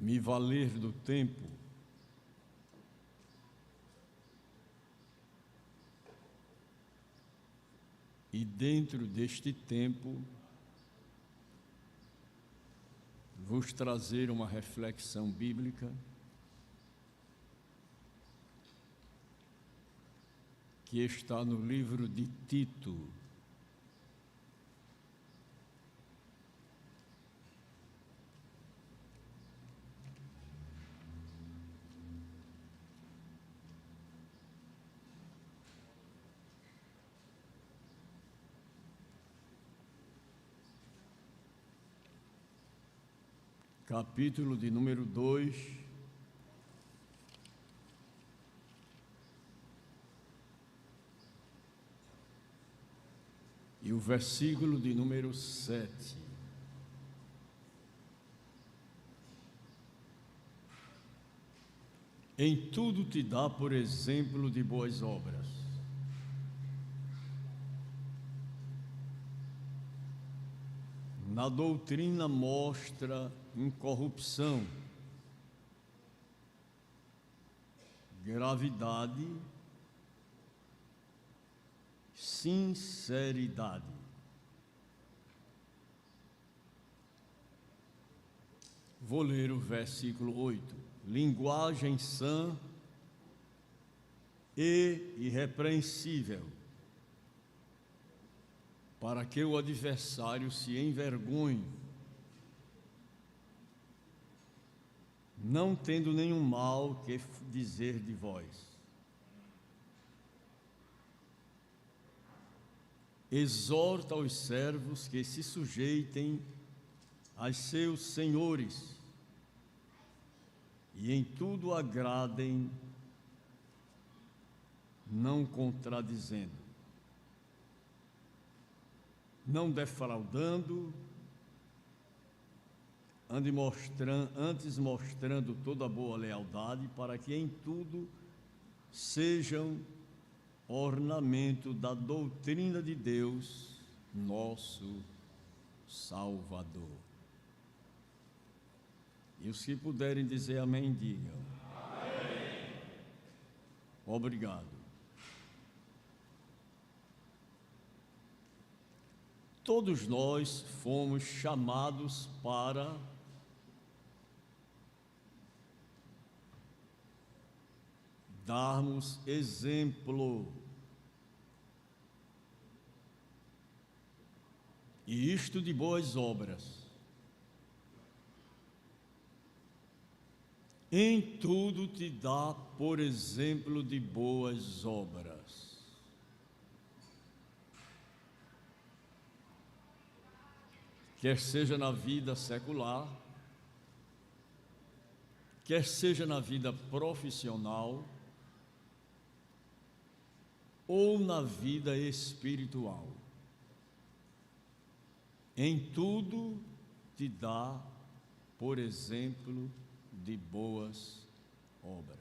me valer do tempo e, dentro deste tempo, vos trazer uma reflexão bíblica que está no livro de Tito. Capítulo de número 2, e o versículo de número 7. Em tudo te dá por exemplo de boas obras. Na doutrina mostra incorrupção, gravidade, sinceridade. Vou ler o versículo 8. Linguagem sã e irrepreensível, para que o adversário se envergonhe, não tendo nenhum mal que dizer de vós. Exorta os servos que se sujeitem aos seus senhores e em tudo agradem, não contradizendo, não defraudando, antes mostrando toda a boa lealdade, para que em tudo sejam ornamento da doutrina de Deus, nosso Salvador. E os que puderem dizer amém, digam. Amém. Obrigado. Todos nós fomos chamados para darmos exemplo, e isto de boas obras. Em tudo te dá por exemplo de boas obras. Quer seja na vida secular, quer seja na vida profissional ou na vida espiritual. Em tudo te dá por exemplo de boas obras.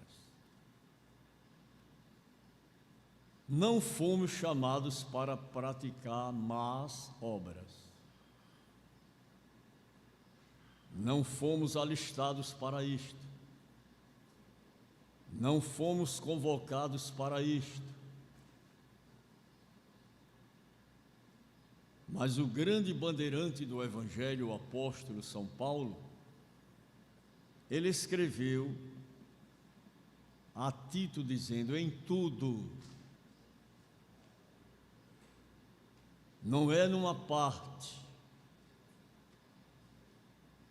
Não fomos chamados para praticar más obras. Não fomos alistados para isto. Não fomos convocados para isto. Mas o grande bandeirante do Evangelho, o apóstolo São Paulo, ele escreveu a Tito dizendo: em tudo, não é numa parte,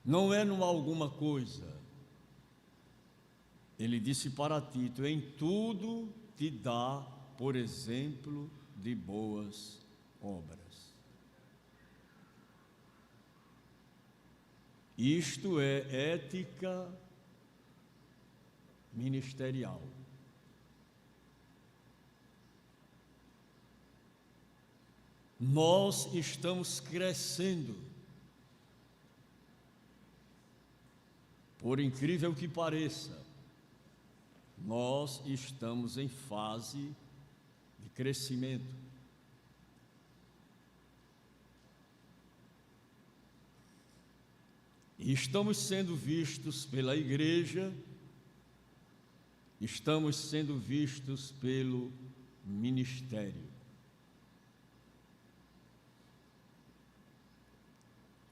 não é numa alguma coisa. Ele disse para Tito: em tudo te dá por exemplo de boas obras. Isto é ética ministerial. Nós estamos crescendo, por incrível que pareça, nós estamos em fase de crescimento. E estamos sendo vistos pela igreja, estamos sendo vistos pelo ministério.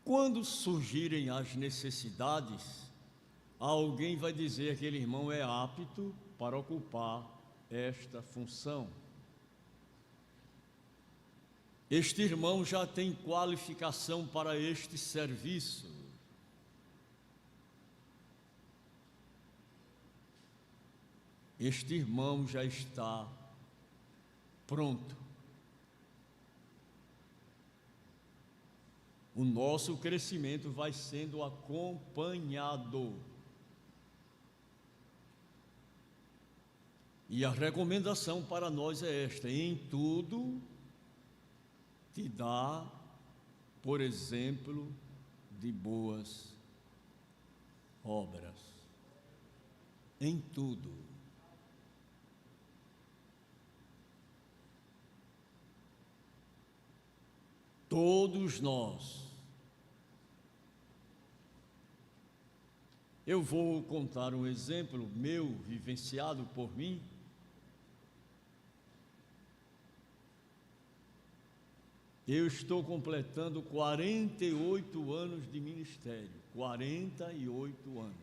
Quando surgirem as necessidades, alguém vai dizer que aquele irmão é apto para ocupar esta função. Este irmão já tem qualificação para este serviço. Este irmão já está pronto. O nosso crescimento vai sendo acompanhado. E a recomendação para nós é esta: em tudo, te dá, por exemplo, de boas obras. Em tudo. Todos nós. Eu vou contar um exemplo meu, vivenciado por mim. Eu estou completando 48 anos de ministério. 48 anos.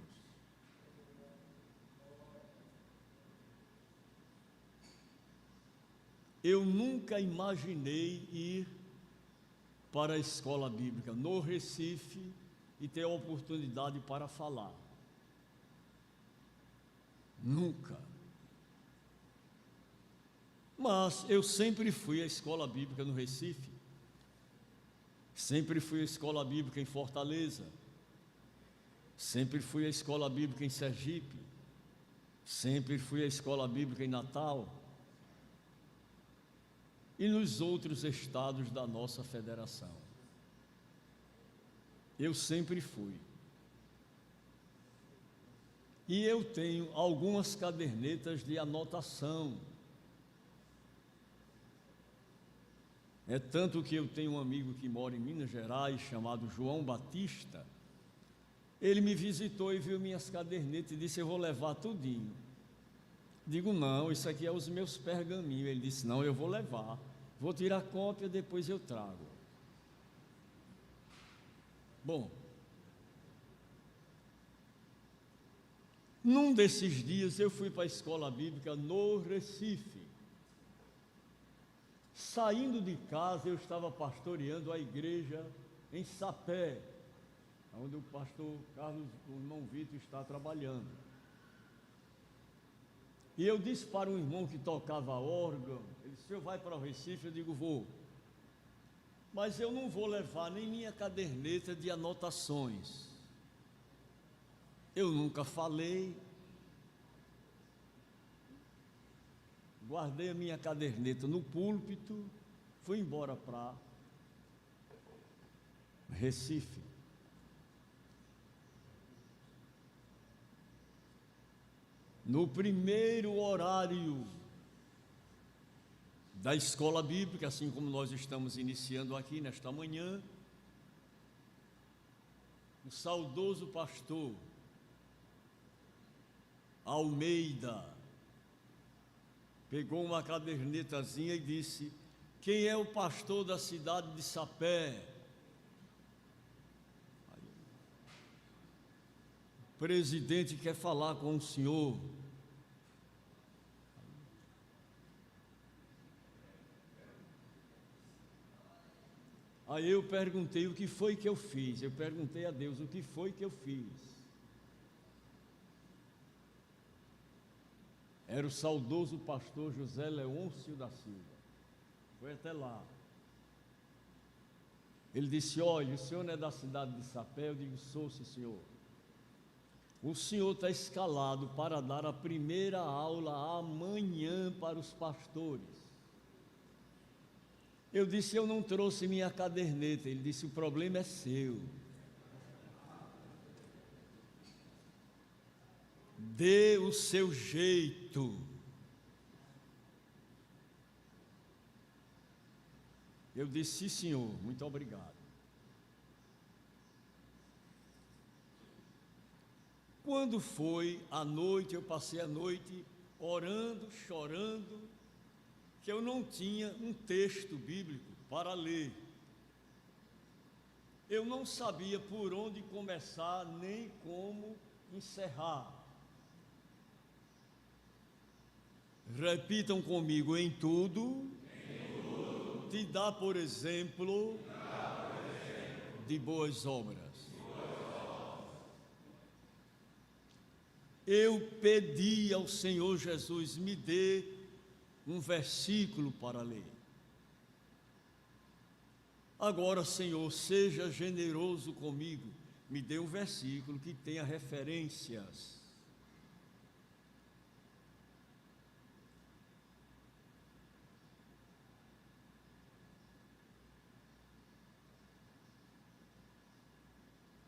Eu nunca imaginei ir para a escola bíblica no Recife e ter a oportunidade para falar. Nunca. Mas eu sempre fui à escola bíblica no Recife, sempre fui à escola bíblica em Fortaleza, sempre fui à escola bíblica em Sergipe, sempre fui à escola bíblica em Natal e nos outros estados da nossa federação. Eu sempre fui. E eu tenho algumas cadernetas de anotação. É tanto que eu tenho um amigo que mora em Minas Gerais, chamado João Batista. Ele me visitou e viu minhas cadernetas e disse: eu vou levar tudinho. Digo: não, isso aqui é os meus pergaminhos. Ele disse: não, eu vou levar, vou tirar cópia, depois eu trago. Bom, num desses dias eu fui para a escola bíblica no Recife. Saindo de casa, eu estava pastoreando a igreja em Sapé, onde o pastor Carlos, o irmão Vitor, está trabalhando. E eu disse para um irmão que tocava órgão, ele disse: o senhor vai para o Recife? Eu digo: vou. Mas eu não vou levar nem minha caderneta de anotações. Eu nunca falei. Guardei a minha caderneta no púlpito, fui embora para Recife. No primeiro horário da escola bíblica, assim como nós estamos iniciando aqui nesta manhã, o saudoso pastor Almeida pegou uma cadernetazinha e disse: quem é o pastor da cidade de Sapé? O presidente quer falar com o senhor. Aí eu perguntei o que foi que eu fiz. Eu perguntei a Deus o que foi que eu fiz. Era o saudoso pastor José Leôncio da Silva. Foi até lá. Ele disse: olha, o senhor não é da cidade de Sapé? Eu digo: sou, sim, senhor. O senhor está escalado para dar a primeira aula amanhã para os pastores. Eu disse: eu não trouxe minha caderneta. Ele disse: o problema é seu. Dê o seu jeito. Eu disse: sim, senhor, muito obrigado. Quando foi à noite, eu passei a noite orando, chorando, que eu não tinha um texto bíblico para ler. Eu não sabia por onde começar, nem como encerrar. Repitam comigo: em tudo, te dá por exemplo de boas obras. Eu pedi ao Senhor Jesus, me dê um versículo para ler. Agora, Senhor, seja generoso comigo, me dê um versículo que tenha referências.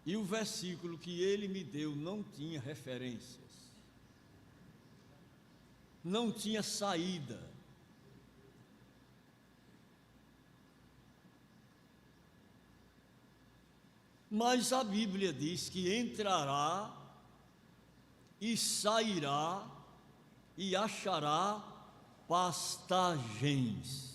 E o versículo que ele me deu não tinha referências, não tinha saída. Mas a Bíblia diz que entrará e sairá e achará pastagens.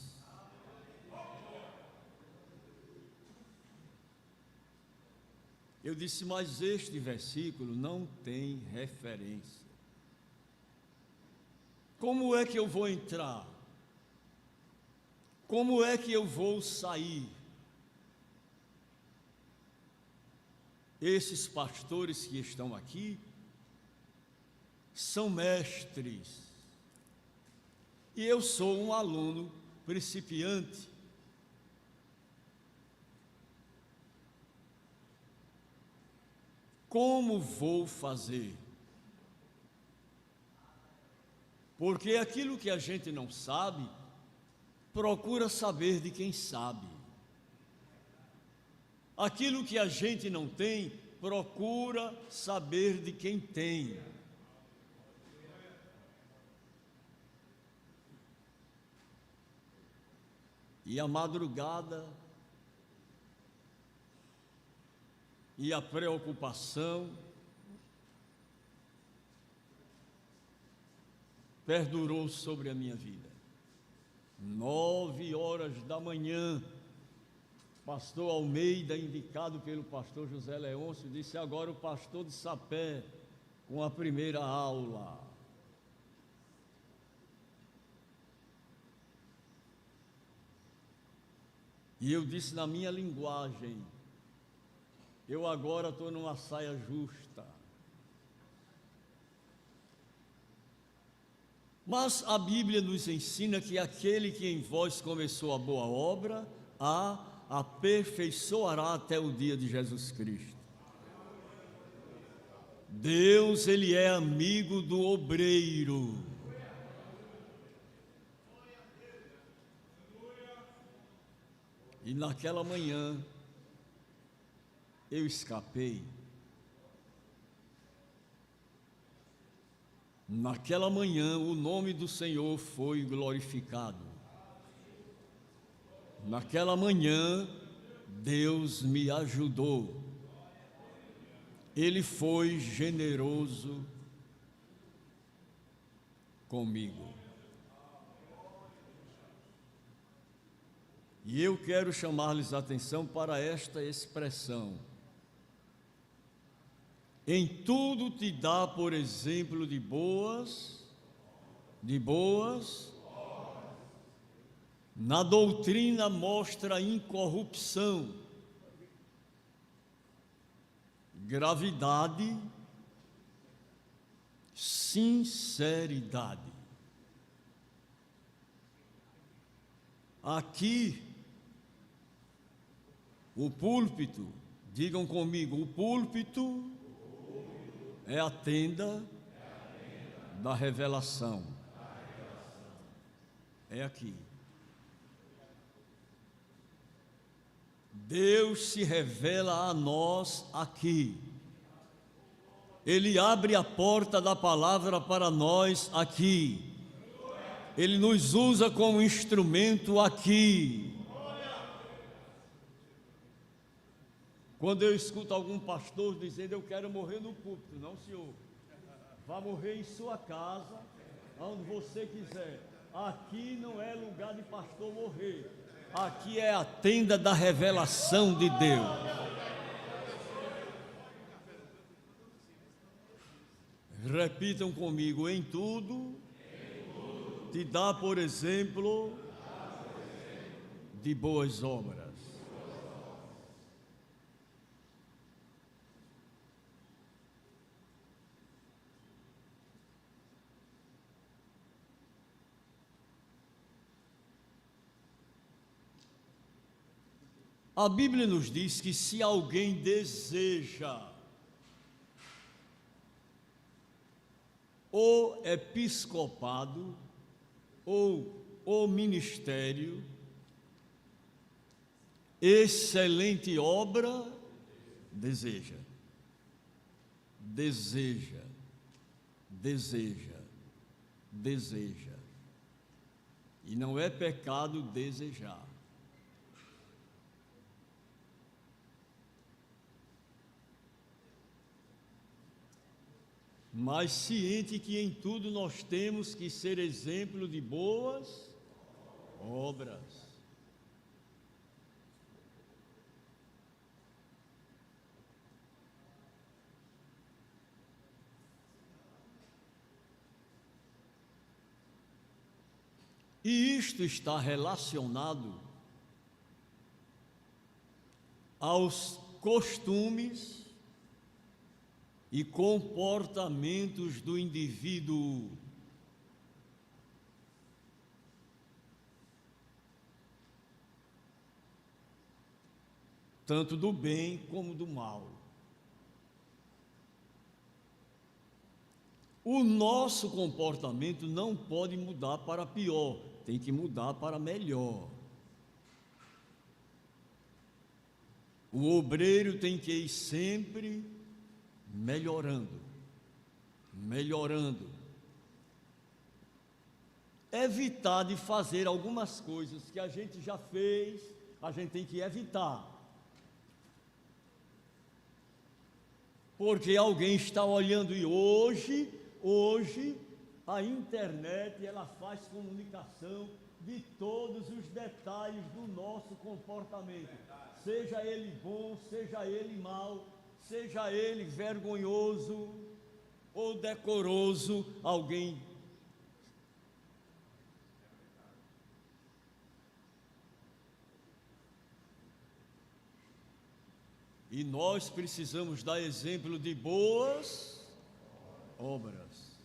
Eu disse, mas este versículo não tem referência. Como é que eu vou entrar? Como é que eu vou sair? Esses pastores que estão aqui são mestres. E eu sou um aluno principiante. Como vou fazer? Porque aquilo que a gente não sabe, procura saber de quem sabe. Aquilo que a gente não tem, procura saber de quem tem. E a madrugada, e a preocupação perdurou sobre a minha vida. 9h da manhã, pastor Almeida, indicado pelo pastor José Leôncio, disse: agora o pastor de Sapé, com a primeira aula. E eu disse na minha linguagem: eu agora estou numa saia justa. Mas a Bíblia nos ensina que aquele que em vós começou a boa obra, a aperfeiçoará até o dia de Jesus Cristo. Deus, Ele é amigo do obreiro. E naquela manhã, eu escapei. Naquela manhã, o nome do Senhor foi glorificado. Naquela manhã, Deus me ajudou. Ele foi generoso comigo. E eu quero chamar-lhes a atenção para esta expressão: em tudo te dá por exemplo de boas, na doutrina mostra incorrupção, gravidade, sinceridade. Aqui, o púlpito, digam comigo, o púlpito é a tenda da revelação. É aqui. Deus se revela a nós aqui. Ele abre a porta da palavra para nós aqui. Ele nos usa como instrumento aqui. Quando eu escuto algum pastor dizendo eu quero morrer no púlpito, não, senhor. Vá morrer em sua casa, onde você quiser. Aqui não é lugar de pastor morrer. Aqui é a tenda da revelação de Deus. Repitam comigo: em tudo, te dá por exemplo de boas obras. A Bíblia nos diz que se alguém deseja o episcopado ou o ministério, excelente obra, deseja, deseja, deseja, deseja. E não é pecado desejar. Mas ciente que em tudo nós temos que ser exemplo de boas obras. E isto está relacionado aos costumes e comportamentos do indivíduo. Tanto do bem como do mal. O nosso comportamento não pode mudar para pior, tem que mudar para melhor. O obreiro tem que ir sempre melhorando, melhorando. Evitar de fazer algumas coisas que a gente já fez, a gente tem que evitar. Porque alguém está olhando e hoje a internet, ela faz comunicação de todos os detalhes do nosso comportamento. Seja ele bom, seja ele mau, seja ele vergonhoso ou decoroso, alguém. E nós precisamos dar exemplo de boas obras.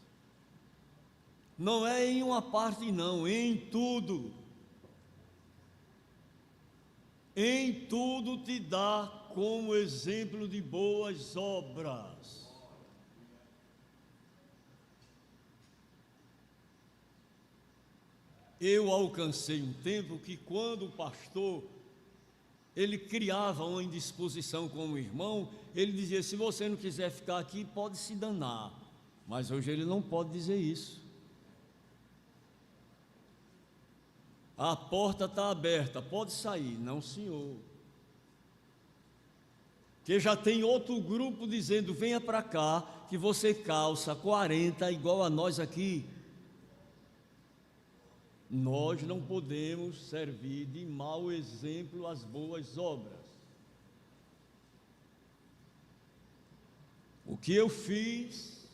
Não é em uma parte não, em tudo. Em tudo te dá como exemplo de boas obras. Eu alcancei um tempo que quando o pastor, ele criava uma indisposição com o irmão, ele dizia: se você não quiser ficar aqui, pode se danar. Mas hoje ele não pode dizer isso. A porta está aberta, pode sair. Não, senhor. Que já tem outro grupo dizendo: venha para cá, que você calça 40 igual a nós aqui. Nós não podemos servir de mau exemplo às boas obras. O que eu fiz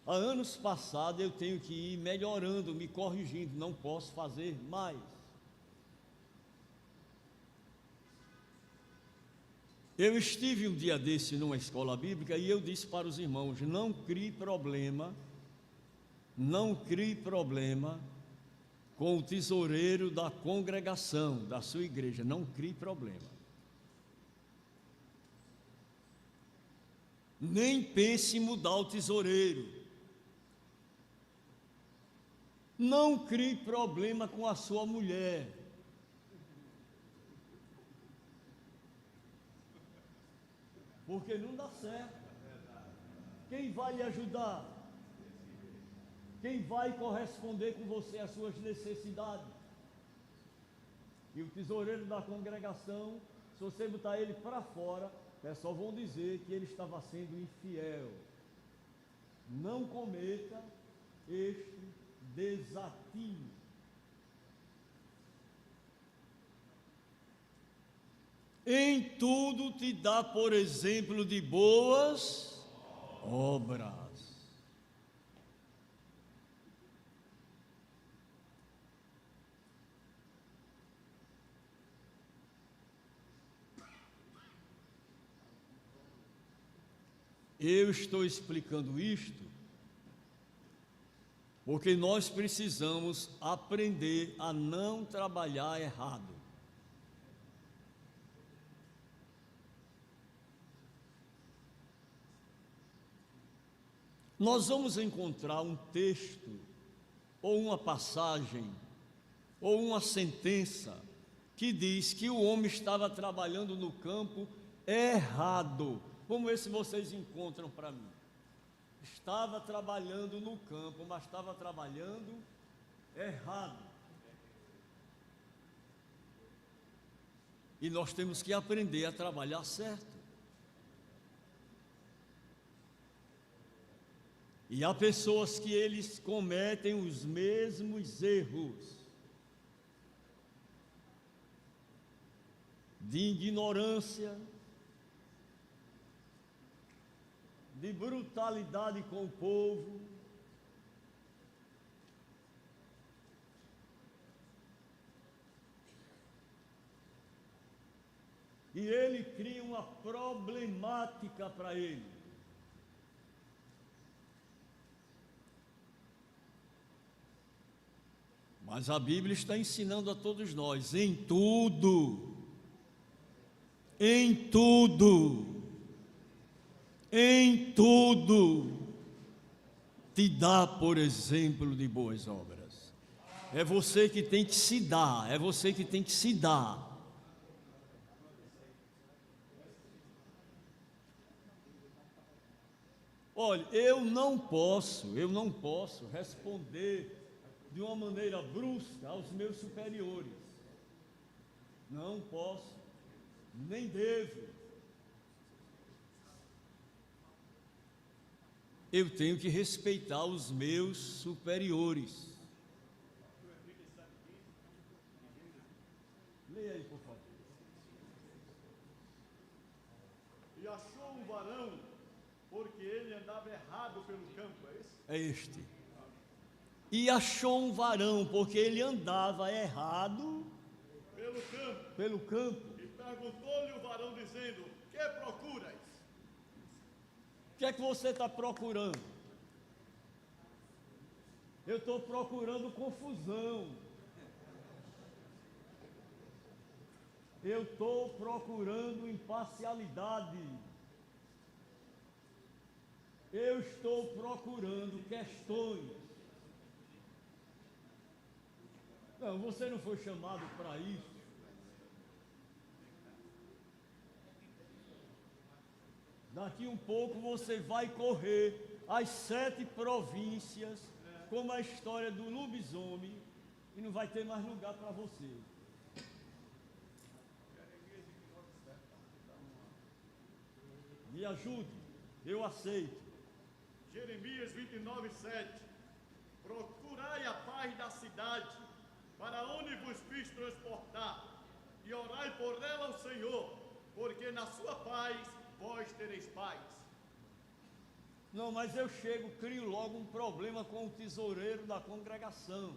há anos passados, eu tenho que ir melhorando, me corrigindo, não posso fazer mais. Eu estive um dia desse numa escola bíblica e eu disse para os irmãos: não crie problema com o tesoureiro da congregação, da sua igreja, não crie problema. Nem pense em mudar o tesoureiro. Não crie problema com a sua mulher. Porque não dá certo. Quem vai lhe ajudar? Quem vai corresponder com você às suas necessidades? E o tesoureiro da congregação, se você botar ele para fora, pessoal vão dizer que ele estava sendo infiel. Não cometa este desatino. Em tudo te dá por exemplo de boas obras. Eu estou explicando isto porque nós precisamos aprender a não trabalhar errado. Nós vamos encontrar um texto, ou uma passagem, ou uma sentença, que diz que o homem estava trabalhando no campo errado. Vamos ver se vocês encontram para mim. Estava trabalhando no campo, mas estava trabalhando errado. E nós temos que aprender a trabalhar certo. E há pessoas que eles cometem os mesmos erros de ignorância, de brutalidade com o povo, e ele cria uma problemática para ele. Mas a Bíblia está ensinando a todos nós, em tudo, te dá por exemplo de boas obras. É você que tem que se dar, é você que tem que se dar. Olha, eu não posso responder de uma maneira brusca aos meus superiores. Não posso, nem devo. Eu tenho que respeitar os meus superiores. Leia aí, por favor. E achou um varão, porque ele andava errado pelo campo, é isso? É este. E achou um varão, porque ele andava errado pelo campo. E perguntou-lhe o varão, dizendo: que procuras? O que é que você está procurando? Eu estou procurando confusão. Eu estou procurando imparcialidade. Eu estou procurando questões. Não, você não foi chamado para isso. Daqui um pouco você vai correr as 7 províncias, como a história do lobisomem, e não vai ter mais lugar para você. Me ajude, eu aceito. Jeremias 29:7. Procurai a paz da cidade, para onde vos fiz transportar, e orai por ela ao Senhor, porque na sua paz vós tereis paz. Não, mas eu chego, crio logo um problema com o tesoureiro da congregação.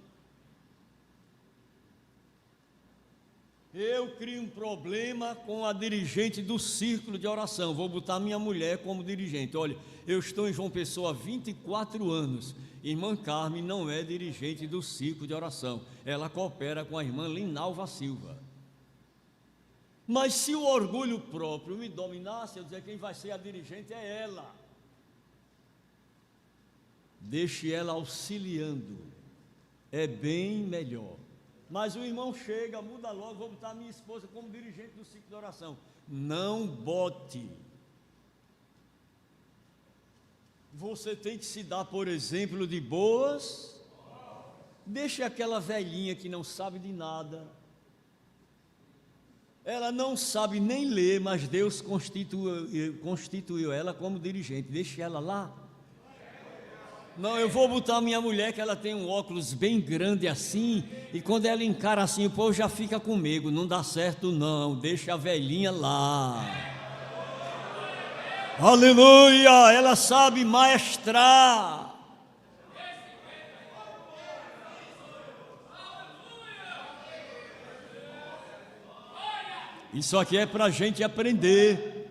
Eu crio um problema com a dirigente do círculo de oração. Vou botar minha mulher como dirigente. Olha, eu estou em João Pessoa há 24 anos. Irmã Carmen não é dirigente do círculo de oração. Ela coopera com a irmã Linalva Silva. Mas se o orgulho próprio me dominasse, eu dizia: quem vai ser a dirigente é ela. Deixe ela auxiliando. É bem melhor. Mas o irmão chega, muda logo, vou botar minha esposa como dirigente do ciclo de oração. Não bote. Você tem que se dar, por exemplo, de boas. Deixe aquela velhinha que não sabe de nada. Ela não sabe nem ler, mas Deus constituiu ela como dirigente. Deixe ela lá. Não, eu vou botar minha mulher, que ela tem um óculos bem grande assim, e quando ela encara assim, o povo já fica comigo. Não dá certo não, deixa a velhinha lá. Aleluia, ela sabe maestrar. Isso aqui é para a gente aprender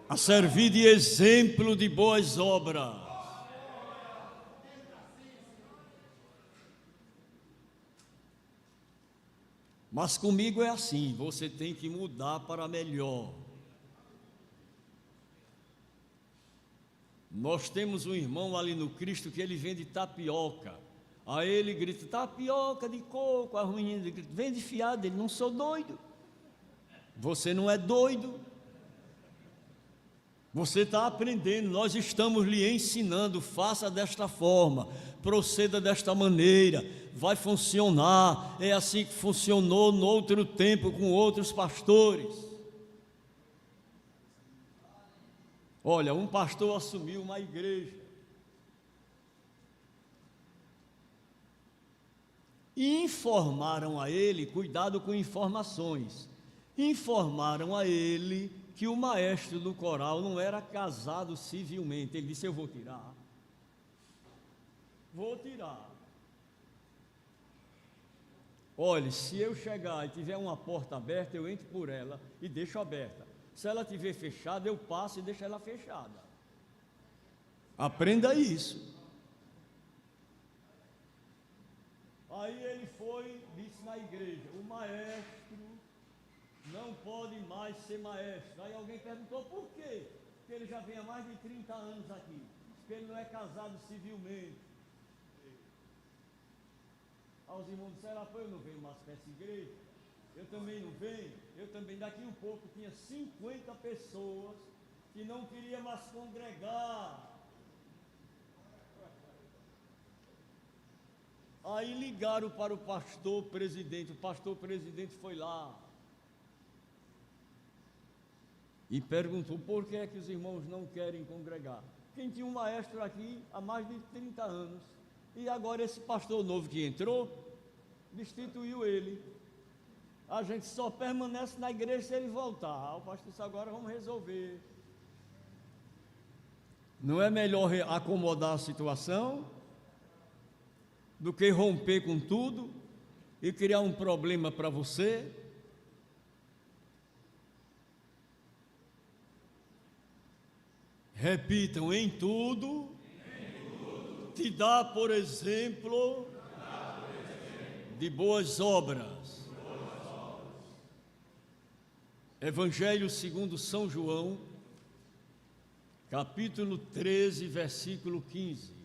a servir de exemplo de boas obras. Mas comigo é assim, você tem que mudar para melhor. Nós temos um irmão ali no Cristo que ele vende tapioca. Aí ele grita, tapioca de coco. As meninas gritam, vende fiado. Ele, não sou doido. Você não é doido. Você está aprendendo, nós estamos lhe ensinando, faça desta forma, proceda desta maneira, vai funcionar. É assim que funcionou no outro tempo com outros pastores. Olha, um pastor assumiu uma igreja e informaram a ele, cuidado com informações, informaram a ele que o maestro do coral não era casado civilmente. Ele disse, eu vou tirar. Vou tirar. Olha, se eu chegar e tiver uma porta aberta, eu entro por ela e deixo aberta. Se ela estiver fechada, eu passo e deixo ela fechada. Aprenda isso. Aí ele foi, disse na igreja, o maestro não pode mais ser maestro. Aí alguém perguntou por quê? Porque ele já vem há mais de 30 anos aqui. Porque ele não é casado civilmente. Aí os irmãos disseram, eu não venho mais para essa igreja. Eu também não venho. Eu também, daqui um pouco, tinha 50 pessoas que não queriam mais congregar. Aí ligaram para o pastor presidente foi lá e perguntou por que é que os irmãos não querem congregar. Quem tinha um maestro aqui há mais de 30 anos, e agora esse pastor novo que entrou, destituiu ele. A gente só permanece na igreja se ele voltar. O pastor disse, agora vamos resolver. Não é melhor acomodar a situação do que romper com tudo e criar um problema para você? Repitam, em tudo, te dá por exemplo de boas obras. Evangelho segundo São João, capítulo 13, versículo 15.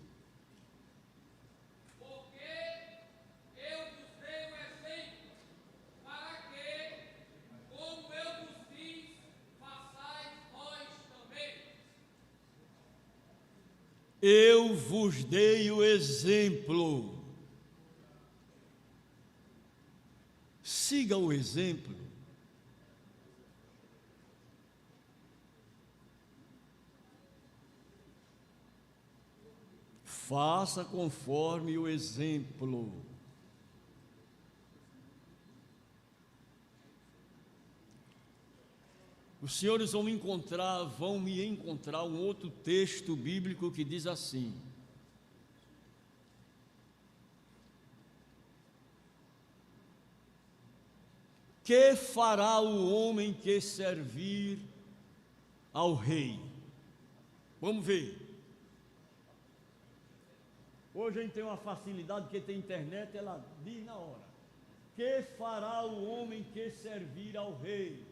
Eu vos dei o exemplo. Siga o exemplo. Faça conforme o exemplo. Os senhores vão me encontrar um outro texto bíblico que diz assim: que fará o homem que servir ao rei? Vamos ver. Hoje a gente tem uma facilidade, porque tem internet, ela diz na hora. Que fará o homem que servir ao rei?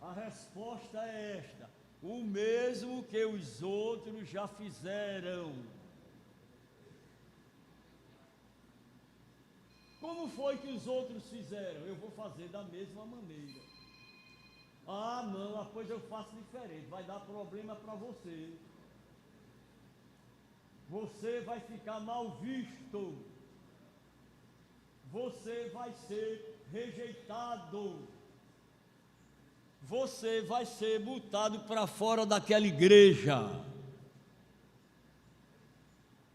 A resposta é esta: o mesmo que os outros já fizeram. Como foi que os outros fizeram? Eu vou fazer da mesma maneira. Ah, não, a coisa eu faço diferente, vai dar problema para você. você vai ficar mal visto, você vai ser rejeitado, você vai ser botado para fora daquela igreja.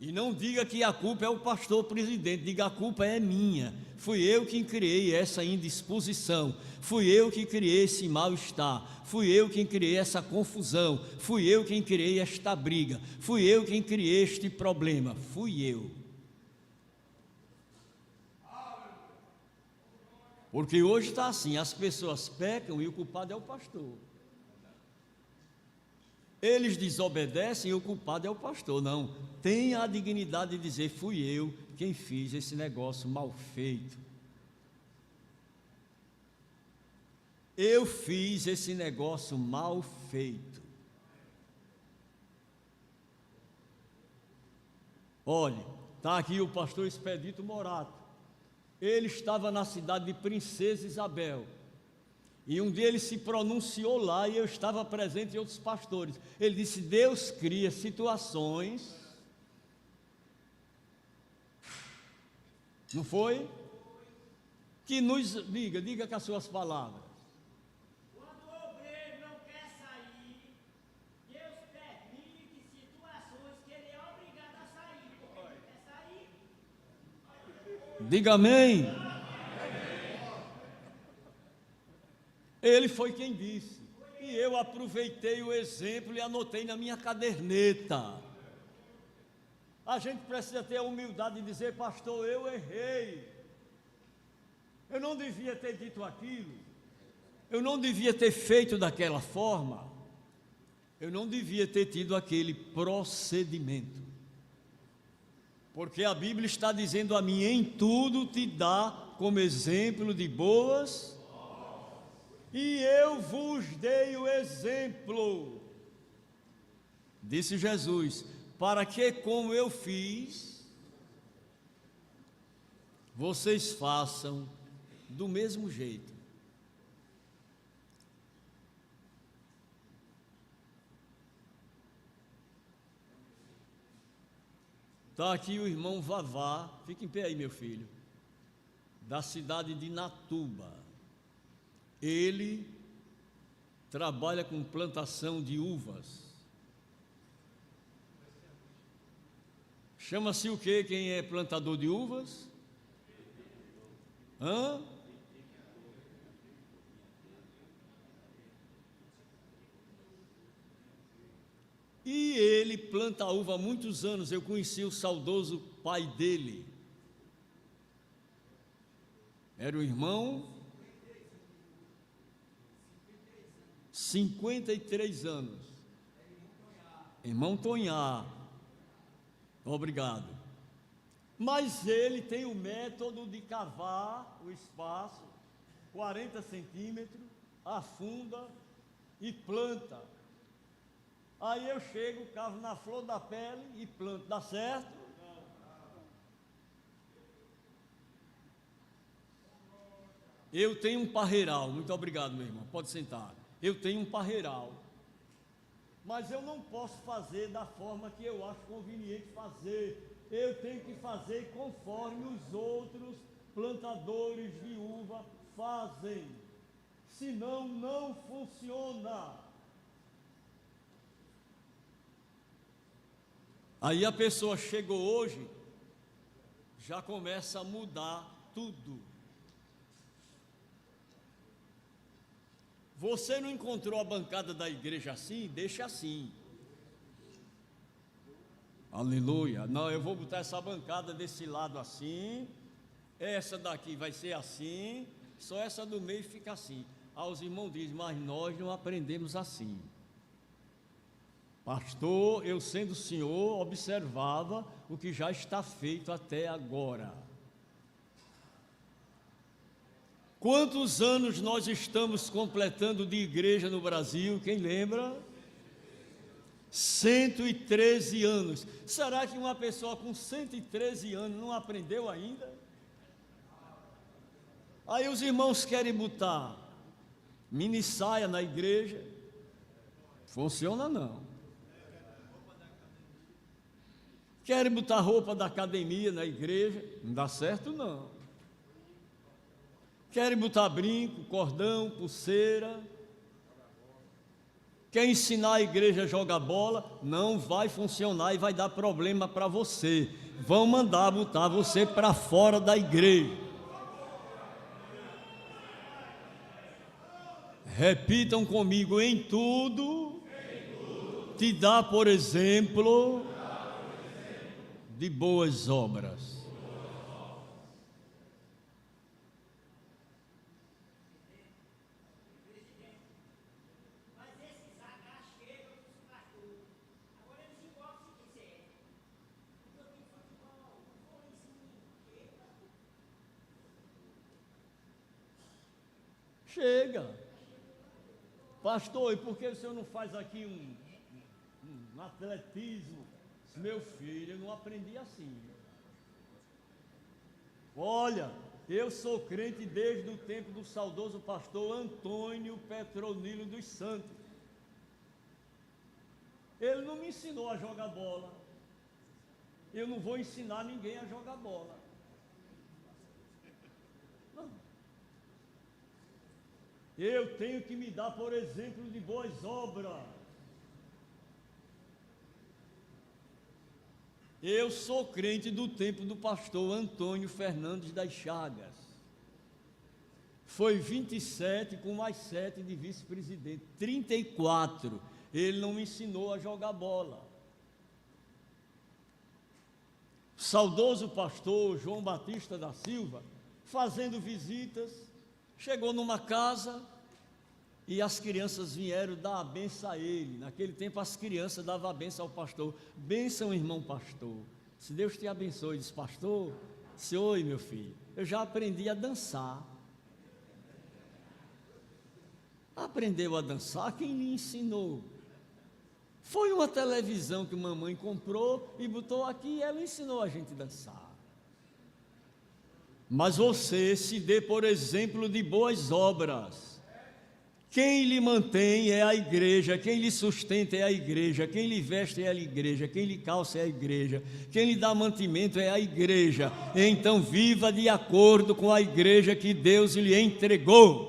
E não diga que a culpa é o pastor presidente, diga a culpa é minha. Fui eu quem criei essa indisposição, fui eu que criei esse mal-estar, fui eu quem criei essa confusão, fui eu quem criei esta briga, fui eu quem criei este problema, fui eu. Porque hoje está assim, as pessoas pecam e o culpado é o pastor. Eles desobedecem e o culpado é o pastor. Não, tenha a dignidade de dizer, fui eu quem fiz esse negócio mal feito. Eu fiz esse negócio mal feito. Olhe, está aqui o pastor Expedito Morato. Ele estava na cidade de Princesa Isabel. E um dia ele se pronunciou lá e eu estava presente e outros pastores. Ele disse, Deus cria situações, não foi? Que nos, diga com as suas palavras. Quando o obreiro não quer sair, Deus permite situações que ele é obrigado a sair, porque ele quer sair. Diga amém. Ele foi quem disse, e eu aproveitei o exemplo e anotei na minha caderneta. A gente precisa ter a humildade de dizer, pastor, eu errei, eu não devia ter dito aquilo, eu não devia ter feito daquela forma, eu não devia ter tido aquele procedimento, porque a Bíblia está dizendo a mim, em tudo te dá como exemplo de boas, e eu vos dei o exemplo, disse Jesus, para que como eu fiz, vocês façam do mesmo jeito. Está aqui o irmão Vavá, fica em pé aí, meu filho, da cidade de Natuba. Ele trabalha com plantação de uvas. Chama-se o quê? Quem é plantador de uvas? Hã? E ele planta uva há muitos anos. Eu conheci o saudoso pai dele. Era o irmão 53 anos. Irmão Tonhá. Obrigado. Mas ele tem o método de cavar o espaço, 40 centímetros, afunda e planta. Aí eu chego, cavo na flor da pele e planto. Dá certo? Eu tenho um parreiral. Muito obrigado, meu irmão. Pode sentar. Eu tenho um parreiral, mas eu não posso fazer da forma que eu acho conveniente fazer. Eu tenho que fazer conforme os outros plantadores de uva fazem, senão não funciona. Aí a pessoa chegou hoje, já começa a mudar tudo. Você não encontrou a bancada da igreja assim? Deixa assim. Aleluia. Não, eu vou botar essa bancada desse lado assim, essa daqui vai ser assim, só essa do meio fica assim. Aí os irmãos dizem, mas nós não aprendemos assim. Pastor, eu sendo senhor, observava o que já está feito até agora. Quantos anos nós estamos completando de igreja no Brasil? Quem lembra? 113 anos. Será que uma pessoa com 113 anos não aprendeu ainda? Aí os irmãos querem botar mini saia na igreja. Funciona não. Querem botar roupa da academia na igreja, não dá certo não. Querem botar brinco, cordão, pulseira. Quer ensinar a igreja a jogar bola, não vai funcionar e vai dar problema para você. Vão mandar botar você para fora da igreja. Repitam comigo: em tudo, te dá por exemplo de boas obras. Chega. Pastor, e por que o senhor não faz aqui um atletismo? Meu filho, eu não aprendi assim. Olha, eu sou crente desde o tempo do saudoso pastor Antônio Petronilo dos Santos. Ele não me ensinou a jogar bola. Eu não vou ensinar ninguém a jogar bola. Não. Eu tenho que me dar, por exemplo, de boas obras. Eu sou crente do tempo do pastor Antônio Fernandes das Chagas. Foi 27 com mais 7 de vice-presidente, 34. Ele não me ensinou a jogar bola. Saudoso pastor João Batista da Silva, fazendo visitas, chegou numa casa e as crianças vieram dar a benção a ele. Naquele tempo as crianças davam a benção ao pastor. Benção, irmão pastor. Se Deus te abençoe. Disse: pastor, disse: oi, meu filho, eu já aprendi a dançar. Aprendeu a dançar? Quem lhe ensinou? Foi uma televisão que mamãe comprou e botou aqui e ela ensinou a gente a dançar. Mas você se dê por exemplo de boas obras. Quem lhe mantém é a igreja, quem lhe sustenta é a igreja, quem lhe veste é a igreja, quem lhe calça é a igreja, quem lhe dá mantimento é a igreja. Então viva de acordo com a igreja que Deus lhe entregou.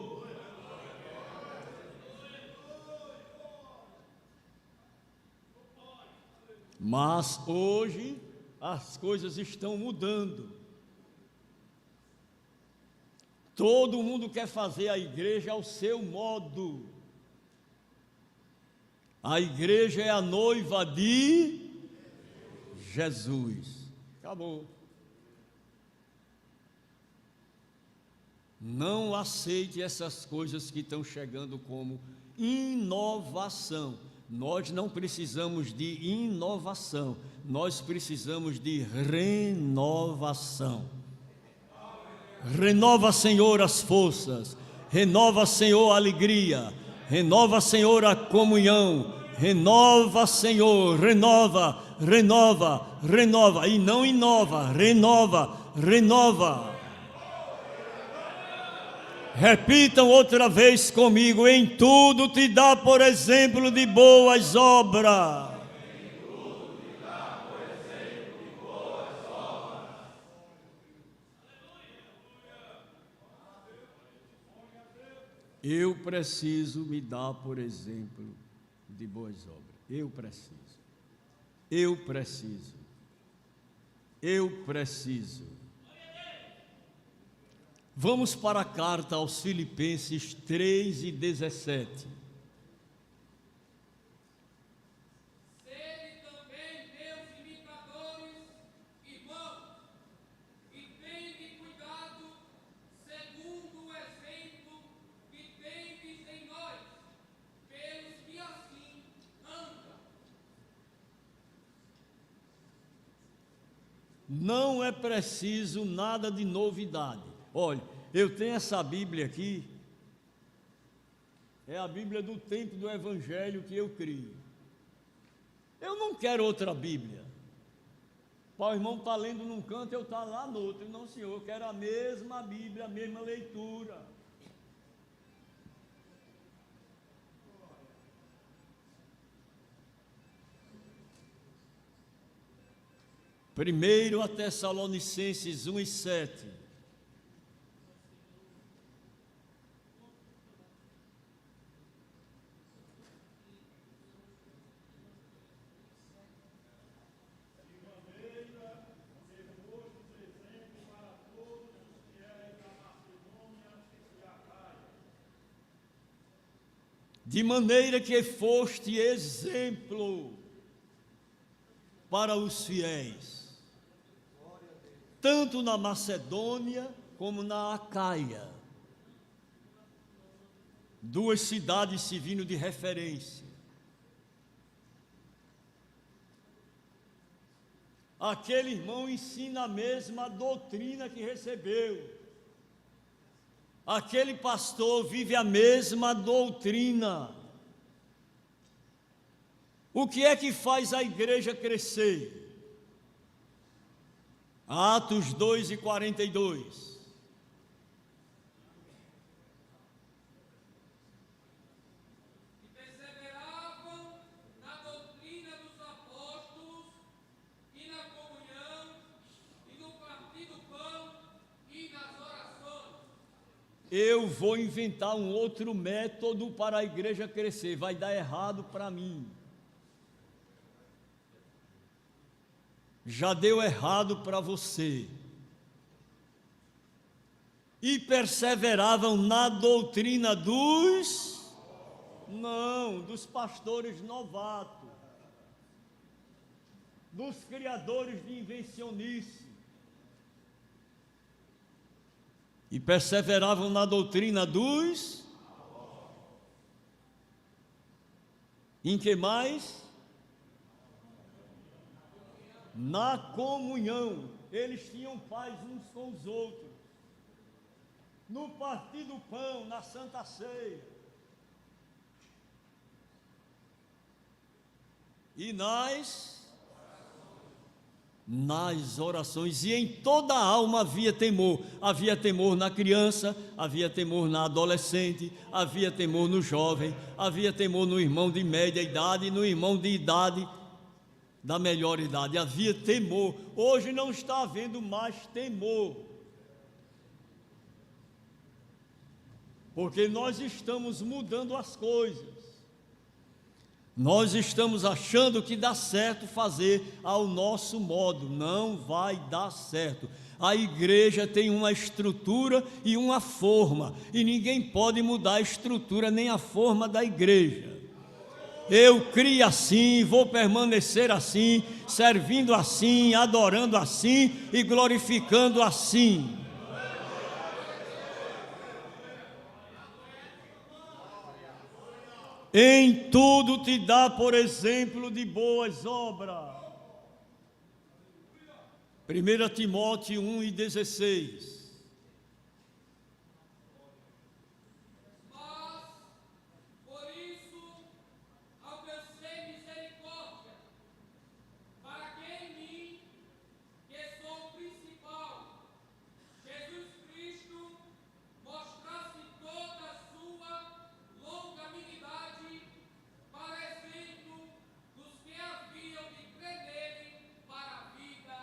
Mas hoje as coisas estão mudando. Todo mundo quer fazer a igreja ao seu modo. A igreja é a noiva de Jesus. Acabou. Não aceite essas coisas que estão chegando como inovação. Nós não precisamos de inovação, nós precisamos de renovação. Renova, Senhor, as forças, renova, Senhor, a alegria, renova, Senhor, a comunhão, renova, Senhor, renova, renova, renova, e não inova, renova, renova. Repitam outra vez comigo: em tudo te dá por exemplo de boas obras. Eu preciso me dar por exemplo de boas obras. Eu preciso. Eu preciso. Eu preciso. Vamos para a carta aos Filipenses 3:17. Sede também meus imitadores, irmãos, e tende cuidado, segundo o exemplo que tendes em nós, pelos que assim andam. Não é preciso nada de novidade. Olha, eu tenho essa Bíblia aqui, é a Bíblia do tempo do Evangelho que eu crio. Eu não quero outra Bíblia. O irmão está lendo num canto, eu estou lá no outro. Não, senhor, eu quero a mesma Bíblia, a mesma leitura. 1 Tessalonicenses 1:7. De maneira que foste exemplo para os fiéis, tanto na Macedônia como na Acaia, duas cidades servindo de referência. Aquele irmão ensina a mesma doutrina que recebeu. Aquele pastor vive a mesma doutrina. O que é que faz a igreja crescer? Atos 2:42. E perseveravam na doutrina dos apóstolos, e na comunhão, e no partir do pão, e nas orações. Eu vou inventar um outro método para a igreja crescer. Vai dar errado para mim. Já deu errado para você. E perseveravam na doutrina dos pastores novatos, dos criadores de invencionice. E perseveravam na doutrina dos... Em que mais? Na comunhão. Eles tinham paz uns com os outros. No partir do pão, na Santa Ceia. E nas orações, e em toda a alma havia temor na criança, havia temor na adolescente, havia temor no jovem, havia temor no irmão de média idade e no irmão de idade da melhor idade, havia temor. Hoje não está havendo mais temor, porque nós estamos mudando as coisas. Nós estamos achando que dá certo fazer ao nosso modo. Não vai dar certo. A igreja tem uma estrutura e uma forma, e ninguém pode mudar a estrutura nem a forma da igreja. Eu criei assim, vou permanecer assim, servindo assim, adorando assim e glorificando assim. Em tudo te dá por exemplo de boas obras. 1 Timóteo 1:16. Mas, por isso, alcancei misericórdia, para que em mim, que sou o principal, Jesus Cristo, mostrasse toda a sua longanimidade, para exemplo dos que haviam de crer nele para a vida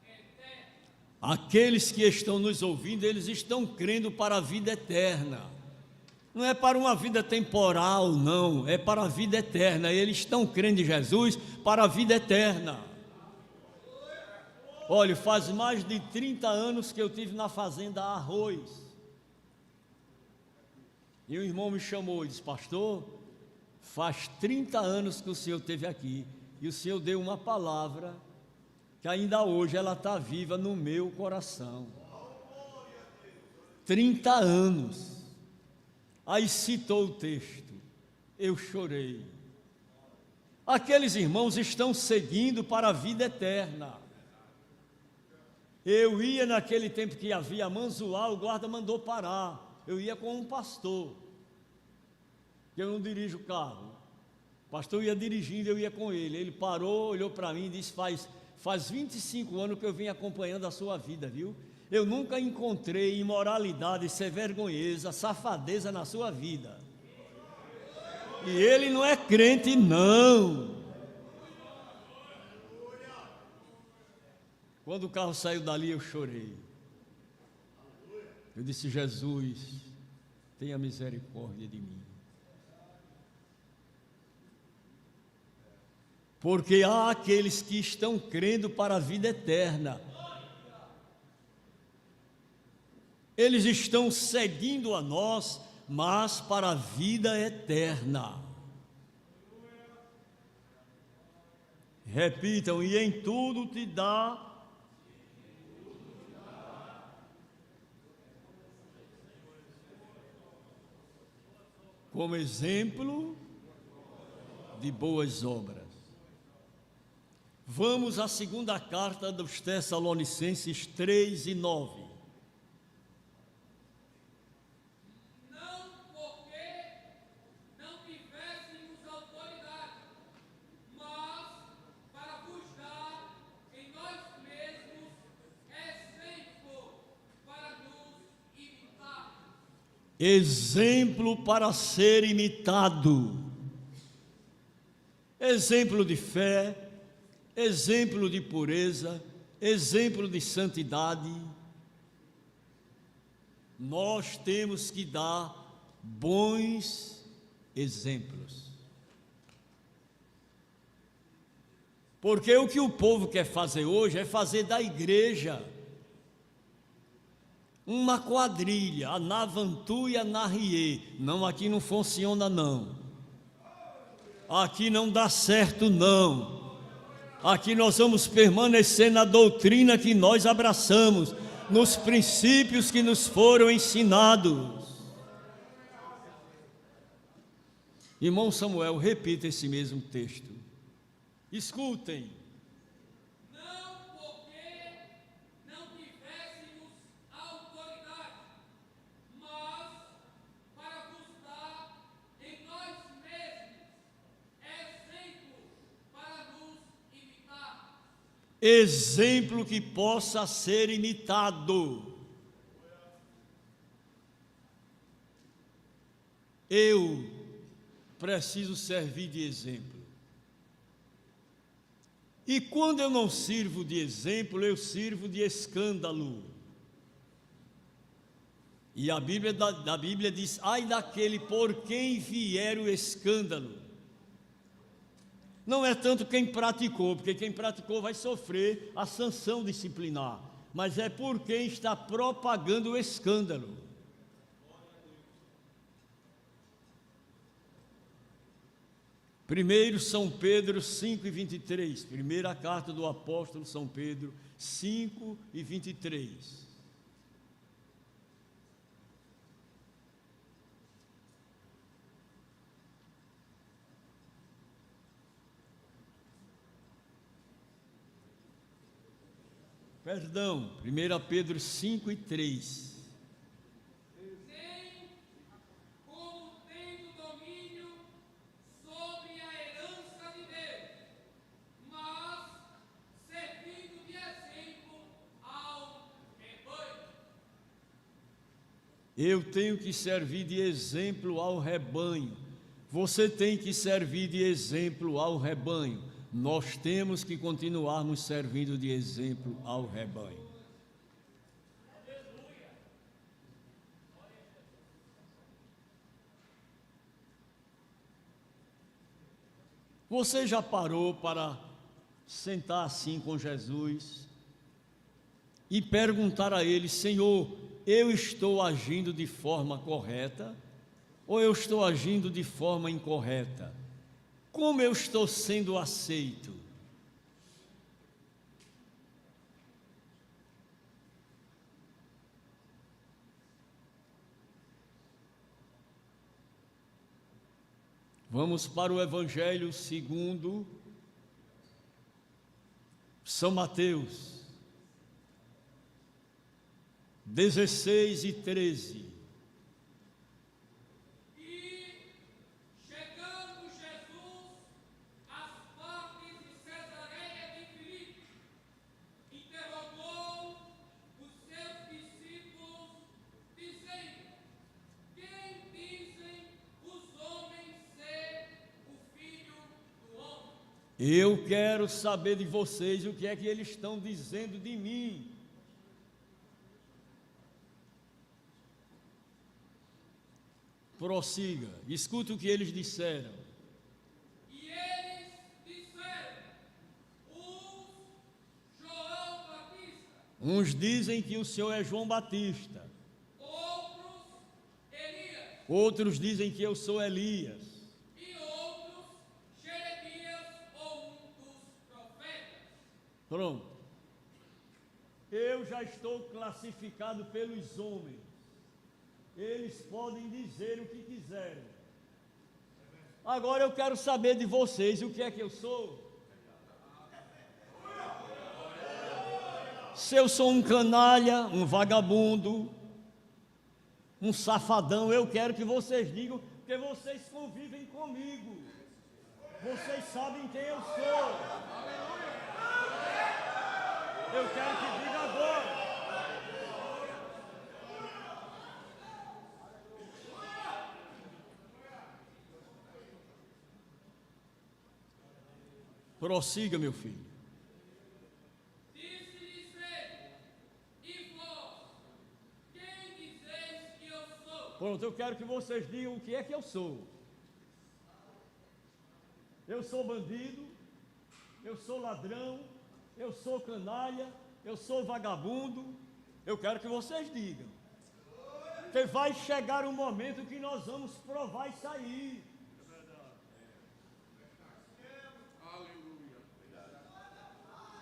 eterna. Aqueles que estão nos ouvindo, eles estão crendo para a vida eterna. Não é para uma vida temporal, não, é para a vida eterna. Eles estão crendo em Jesus para a vida eterna. Olha, faz mais de 30 anos que eu estive na fazenda Arroz. E um irmão me chamou e disse: pastor, faz 30 anos que o senhor esteve aqui, e o senhor deu uma palavra que ainda hoje ela está viva no meu coração. 30 anos. Aí citou o texto, eu chorei. Aqueles irmãos estão seguindo para a vida eterna. Eu ia naquele tempo que havia Manzoá, o guarda mandou parar. Eu ia com um pastor, que eu não dirijo o carro. O pastor ia dirigindo, eu ia com ele. Ele parou, olhou para mim e disse: faz 25 anos que eu vim acompanhando a sua vida, viu? Eu nunca encontrei imoralidade, vergonheza, safadeza na sua vida. E ele não é crente, não. Quando o carro saiu dali, eu chorei. Eu disse: Jesus, tenha misericórdia de mim. Porque há aqueles que estão crendo para a vida eterna. Eles estão seguindo a nós, mas para a vida eterna. Repitam: e em tudo te dá como exemplo de boas obras. Vamos à segunda carta dos Tessalonicenses 3:9. Não porque não tivéssemos autoridade, mas para vos dar em nós mesmos exemplo para nos imitar. Exemplo para ser imitado. Exemplo de fé, exemplo de pureza, exemplo de santidade. Nós temos que dar bons exemplos. Porque o que o povo quer fazer hoje é fazer da igreja uma quadrilha, a Navantu e a Narriê. Não, aqui não funciona não. Aqui não dá certo não. Aqui nós vamos permanecer na doutrina que nós abraçamos, nos princípios que nos foram ensinados. Irmão Samuel, repita esse mesmo texto. Escutem. Não porque não tivéssemos autoridade, mas para vos dar em nós mesmos exemplo para nos imitar. Exemplo que possa ser imitado. Eu preciso servir de exemplo. E quando eu não sirvo de exemplo, eu sirvo de escândalo. E a Bíblia diz: ai daquele por quem vier o escândalo. Não é tanto quem praticou, porque quem praticou vai sofrer a sanção disciplinar, mas é por quem está propagando o escândalo. Primeiro São Pedro 5:23, primeira carta do apóstolo São Pedro 5:23. Perdão, 1 Pedro 5:3. Nem como tendo domínio sobre a herança de Deus, mas servindo de exemplo ao rebanho. Eu tenho que servir de exemplo ao rebanho. Você tem que servir de exemplo ao rebanho. Nós temos que continuarmos servindo de exemplo ao rebanho. Você já parou para sentar assim com Jesus e perguntar a Ele: Senhor, eu estou agindo de forma correta ou eu estou agindo de forma incorreta? Como eu estou sendo aceito? Vamos para o Evangelho segundo São Mateus 16:13. Eu quero saber de vocês o que é que eles estão dizendo de mim. Prossiga, escuta o que eles disseram. E eles disseram, João Batista, Uns dizem que o Senhor é João Batista, outros Elias, outros dizem que eu sou Elias, e outros Jeremias ou um dos profetas. Pronto. Eu já estou classificado pelos homens. Eles podem dizer o que quiserem. Agora eu quero saber de vocês o que é que eu sou. Se eu sou um canalha, um vagabundo, um safadão, eu quero que vocês digam, porque vocês convivem comigo. Vocês sabem quem eu sou. Eu quero que diga agora. Prossiga, meu filho. Disse-lhes ele, e vós, quem dizeis que eu sou? Pronto, eu quero que vocês digam o que é que eu sou. Eu sou bandido, eu sou ladrão, eu sou canalha, eu sou vagabundo. Eu quero que vocês digam. Porque vai chegar um momento que nós vamos provar isso aí.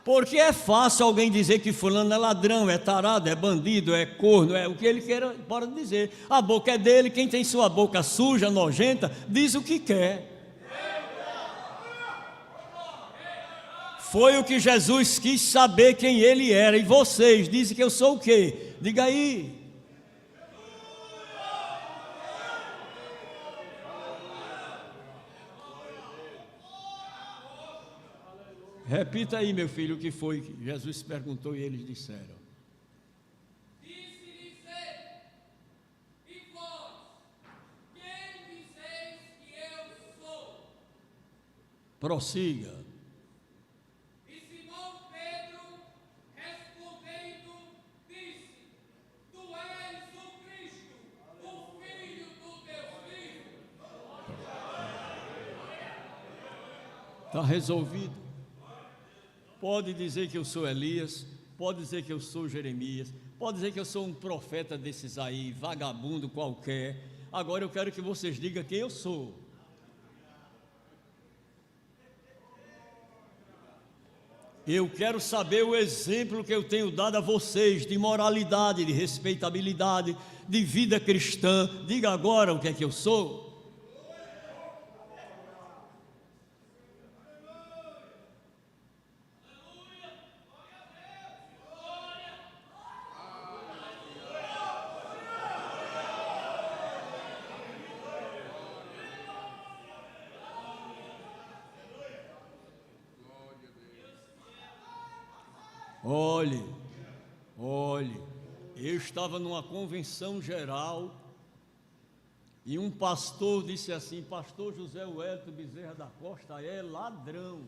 Porque é fácil alguém dizer que fulano é ladrão, é tarado, é bandido, é corno, é o que ele queira, pode dizer. A boca é dele, quem tem sua boca suja, nojenta, diz o que quer. Foi o que Jesus quis saber quem ele era. E vocês dizem que eu sou o quê? Diga aí. Repita aí, meu filho, o que foi que Jesus perguntou e eles disseram. Disse-lhes ele, e vós, quem dizeis que eu sou? Prossiga. E Simão Pedro, respondendo, disse, tu és o Cristo, o Filho do Deus vivo. Está resolvido. Pode dizer que eu sou Elias, pode dizer que eu sou Jeremias, pode dizer que eu sou um profeta desses aí, vagabundo qualquer. Agora eu quero que vocês digam quem eu sou. Eu quero saber o exemplo que eu tenho dado a vocês de moralidade, de respeitabilidade, de vida cristã. Diga agora o que é que eu sou. Olhe, eu estava numa convenção geral e um pastor disse assim, pastor José Wellington Bezerra da Costa é ladrão.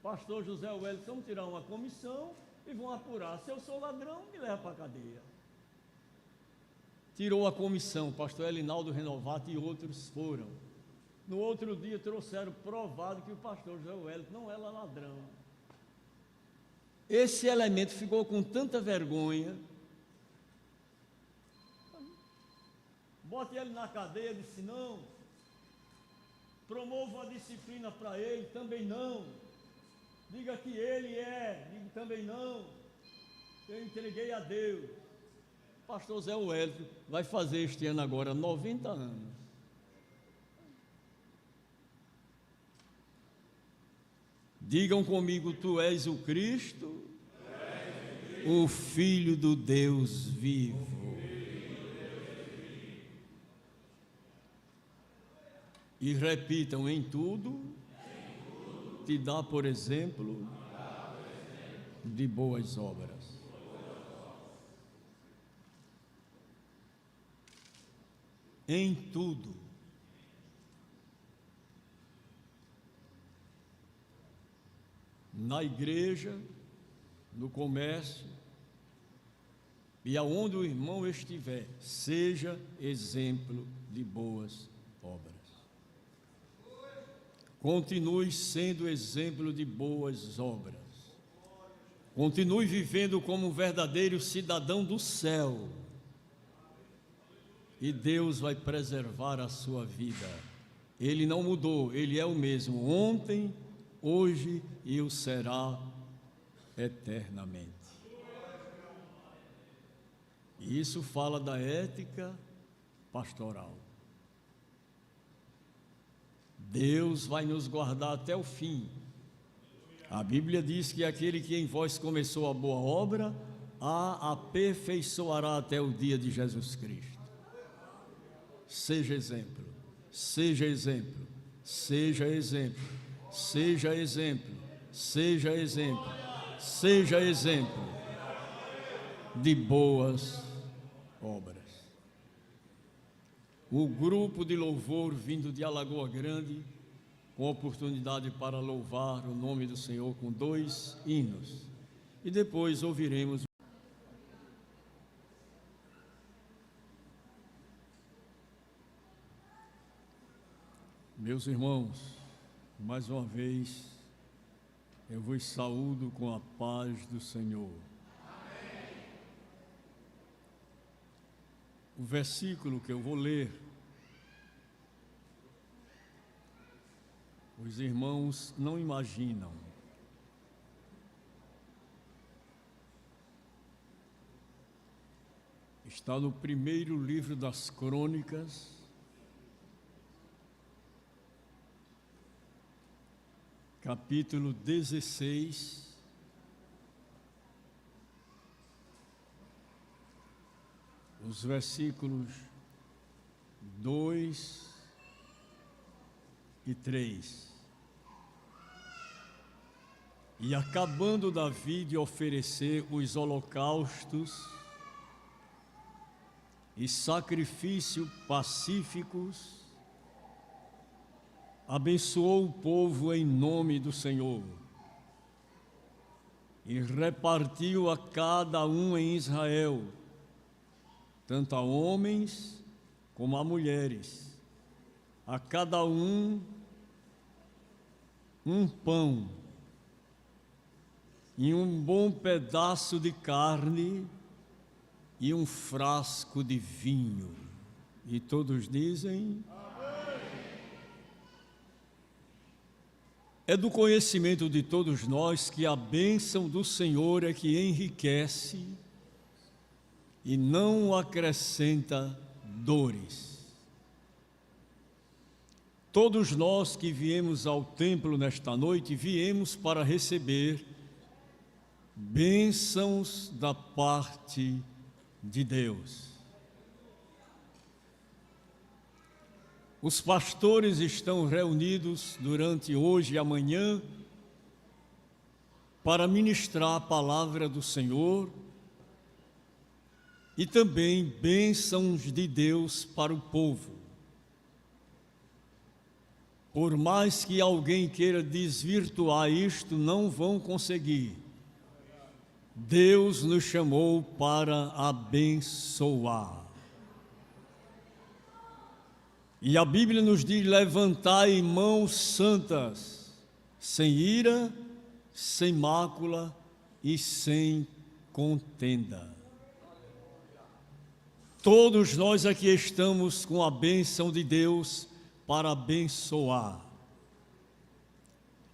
Pastor José Wellington, vamos tirar uma comissão e vão apurar. Se eu sou ladrão, me leva para a cadeia. Tirou a comissão, pastor Elinaldo Renovato e outros foram. No outro dia trouxeram provado que o pastor José Wellington não era ladrão. Esse elemento ficou com tanta vergonha. Bote ele na cadeia, disse não. Promova a disciplina para ele, também não. Diga que ele é, diga também não. Eu entreguei a Deus. Pastor Zé Wellington vai fazer este ano agora 90 anos. Digam comigo, tu és o Cristo, o Filho do Deus vivo. E repitam, em tudo, te dá por exemplo de boas obras. em tudo. Na igreja, no comércio e aonde o irmão estiver, seja exemplo de boas obras. Continue sendo exemplo de boas obras. Continue vivendo como um verdadeiro cidadão do céu. E Deus vai preservar a sua vida. Ele não mudou, Ele é o mesmo ontem, hoje e o será eternamente. E isso fala da ética pastoral. Deus vai nos guardar até o fim. A Bíblia diz que aquele que em vós começou a boa obra, a aperfeiçoará até o dia de Jesus Cristo. Seja exemplo, seja exemplo, seja exemplo, seja exemplo, seja exemplo, seja exemplo de boas obras. O grupo de louvor vindo de Alagoa Grande, com oportunidade para louvar o nome do Senhor com 2 hinos. E depois ouviremos. Meus irmãos, mais uma vez, eu vos saúdo com a paz do Senhor. Amém. O versículo que eu vou ler, os irmãos não imaginam. Está no primeiro livro das Crônicas, capítulo 16, os versículos 2 e 3. E acabando Davi de oferecer os holocaustos e sacrifícios pacíficos, abençoou o povo em nome do Senhor e repartiu a cada um em Israel, tanto a homens como a mulheres, a cada um pão e um bom pedaço de carne e um frasco de vinho. E todos dizem: é do conhecimento de todos nós que a bênção do Senhor é que enriquece e não acrescenta dores. Todos nós que viemos ao templo nesta noite, viemos para receber bênçãos da parte de Deus. Os pastores estão reunidos durante hoje e amanhã para ministrar a palavra do Senhor e também bênçãos de Deus para o povo. Por mais que alguém queira desvirtuar isto, não vão conseguir. Deus nos chamou para abençoar. E a Bíblia nos diz: levantai mãos santas, sem ira, sem mácula e sem contenda. Todos nós aqui estamos com a bênção de Deus para abençoar.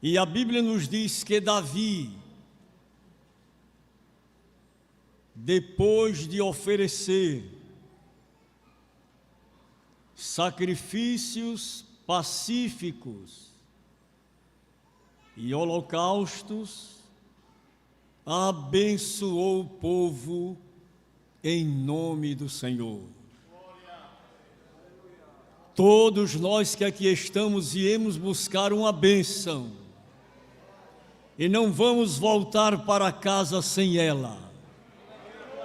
E a Bíblia nos diz que Davi, depois de oferecer sacrifícios pacíficos e holocaustos, abençoou o povo em nome do Senhor. Todos nós que aqui estamos viemos buscar uma bênção e não vamos voltar para casa sem ela.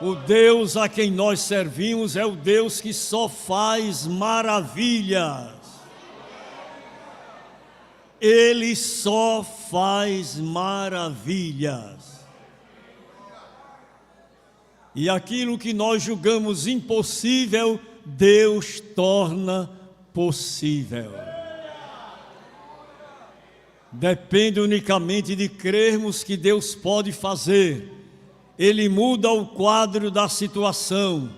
O Deus a quem nós servimos é o Deus que só faz maravilhas. Ele só faz maravilhas. E aquilo que nós julgamos impossível, Deus torna possível. Depende unicamente de crermos que Deus pode fazer. Ele muda o quadro da situação.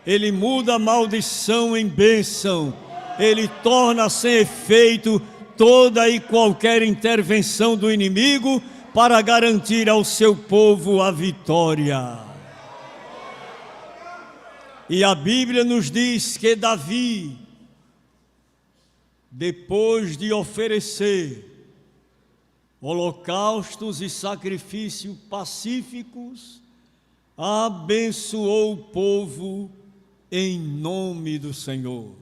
Ele muda a maldição em bênção. Ele torna sem efeito toda e qualquer intervenção do inimigo para garantir ao seu povo a vitória. E a Bíblia nos diz que Davi, depois de oferecer holocaustos e sacrifícios pacíficos, abençoou o povo em nome do Senhor.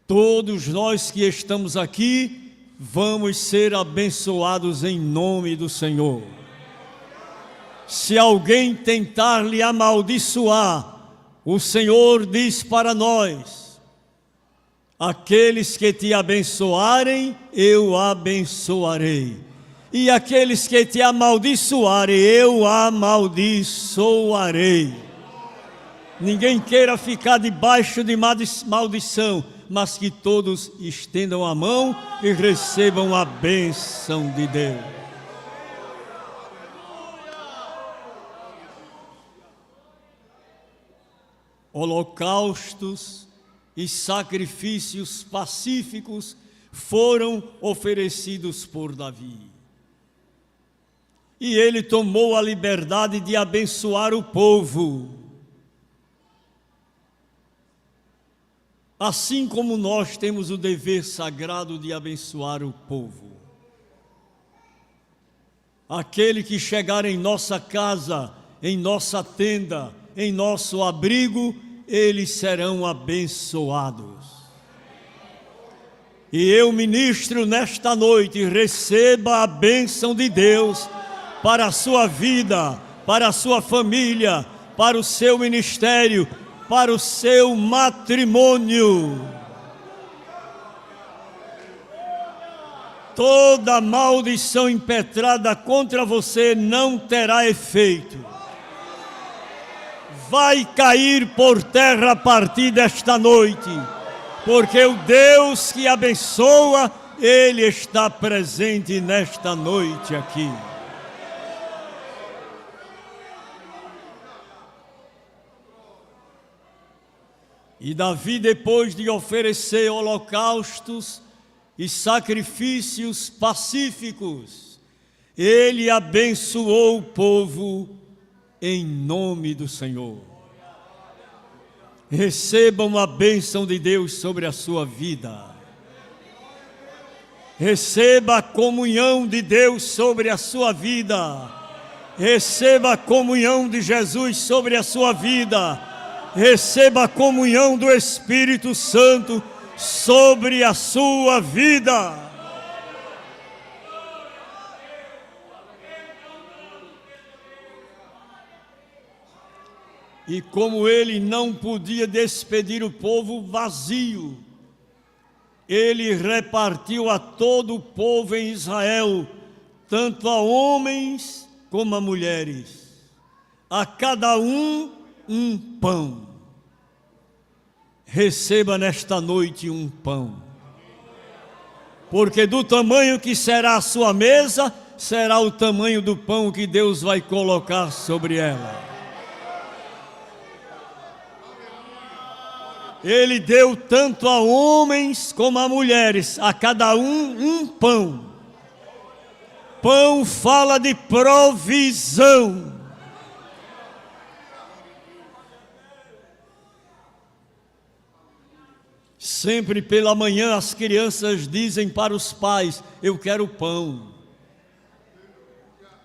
Todos nós que estamos aqui vamos ser abençoados em nome do Senhor. Se alguém tentar lhe amaldiçoar, o Senhor diz para nós: aqueles que te abençoarem, eu abençoarei. E aqueles que te amaldiçoarem, eu amaldiçoarei. Ninguém queira ficar debaixo de maldição, mas que todos estendam a mão e recebam a bênção de Deus. Holocaustos e sacrifícios pacíficos foram oferecidos por Davi. E ele tomou a liberdade de abençoar o povo. Assim como nós temos o dever sagrado de abençoar o povo. Aquele que chegar em nossa casa, em nossa tenda, em nosso abrigo, eles serão abençoados. E eu ministro nesta noite, receba a bênção de Deus para a sua vida, para a sua família, para o seu ministério, para o seu matrimônio. Toda maldição impetrada contra você não terá efeito. Vai cair por terra a partir desta noite, porque o Deus que abençoa, Ele está presente nesta noite aqui. E Davi, depois de oferecer holocaustos e sacrifícios pacíficos, ele abençoou o povo em nome do Senhor. Recebam a bênção de Deus sobre a sua vida. Receba a comunhão de Deus sobre a sua vida. Receba a comunhão de Jesus sobre a sua vida. Receba a comunhão do Espírito Santo sobre a sua vida. E como ele não podia despedir o povo vazio, ele repartiu a todo o povo em Israel, tanto a homens como a mulheres, a cada um pão. Receba nesta noite um pão, porque do tamanho que será a sua mesa, será o tamanho do pão que Deus vai colocar sobre ela. Ele deu tanto a homens como a mulheres, a cada um pão. Pão fala de provisão. Sempre pela manhã as crianças dizem para os pais: eu quero pão.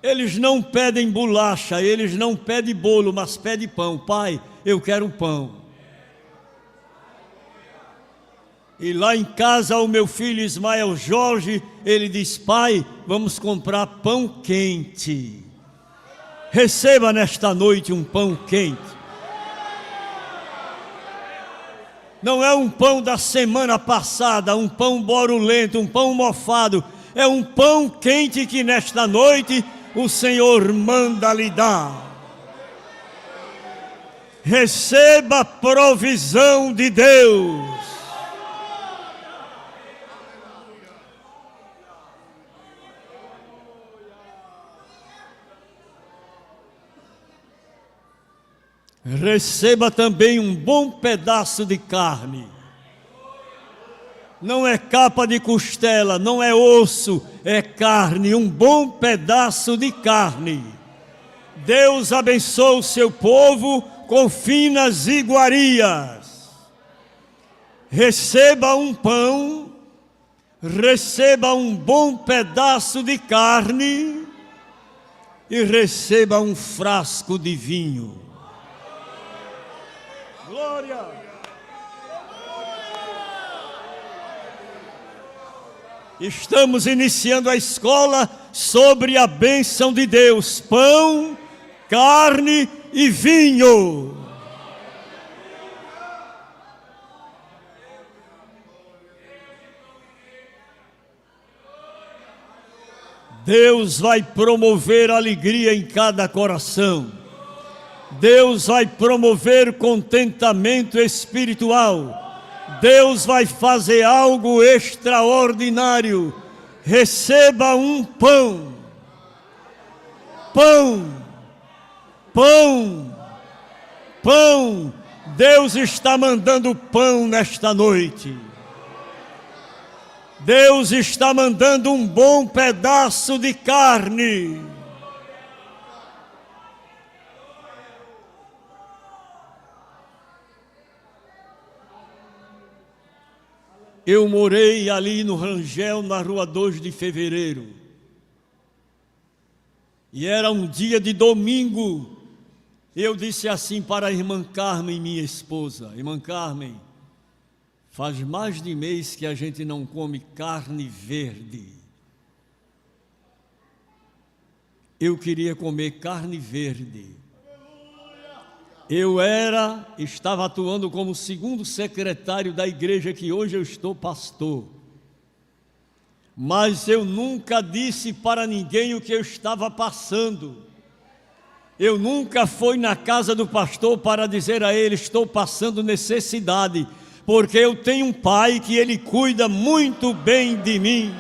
Eles não pedem bolacha, eles não pedem bolo, mas pedem pão. Pai, eu quero pão. E lá em casa o meu filho Ismael Jorge, ele diz: pai, vamos comprar pão quente. Receba nesta noite um pão quente. Não é um pão da semana passada, um pão borulento, um pão mofado. É um pão quente que nesta noite o Senhor manda lhe dar. Receba a provisão de Deus. Receba também um bom pedaço de carne. Não é capa de costela, não é osso, é carne, um bom pedaço de carne. Deus abençoe o seu povo com finas iguarias. Receba um pão, receba um bom pedaço de carne e receba um frasco de vinho. Glória! Estamos iniciando a escola sobre a bênção de Deus: pão, carne e vinho. Deus vai promover alegria em cada coração. Deus vai promover contentamento espiritual. Deus vai fazer algo extraordinário. Receba um pão. Pão. Pão. Pão. Deus está mandando pão nesta noite. Deus está mandando um bom pedaço de carne. Eu morei ali no Rangel, na rua 2 de Fevereiro. E era um dia de domingo. Eu disse assim para a irmã Carmen, minha esposa: irmã Carmen, faz mais de mês que a gente não come carne verde. Eu queria comer carne verde. Eu estava atuando como segundo secretário da igreja que hoje eu estou pastor. Mas eu nunca disse para ninguém o que eu estava passando. Eu nunca fui na casa do pastor para dizer a ele: estou passando necessidade, porque eu tenho um pai que ele cuida muito bem de mim.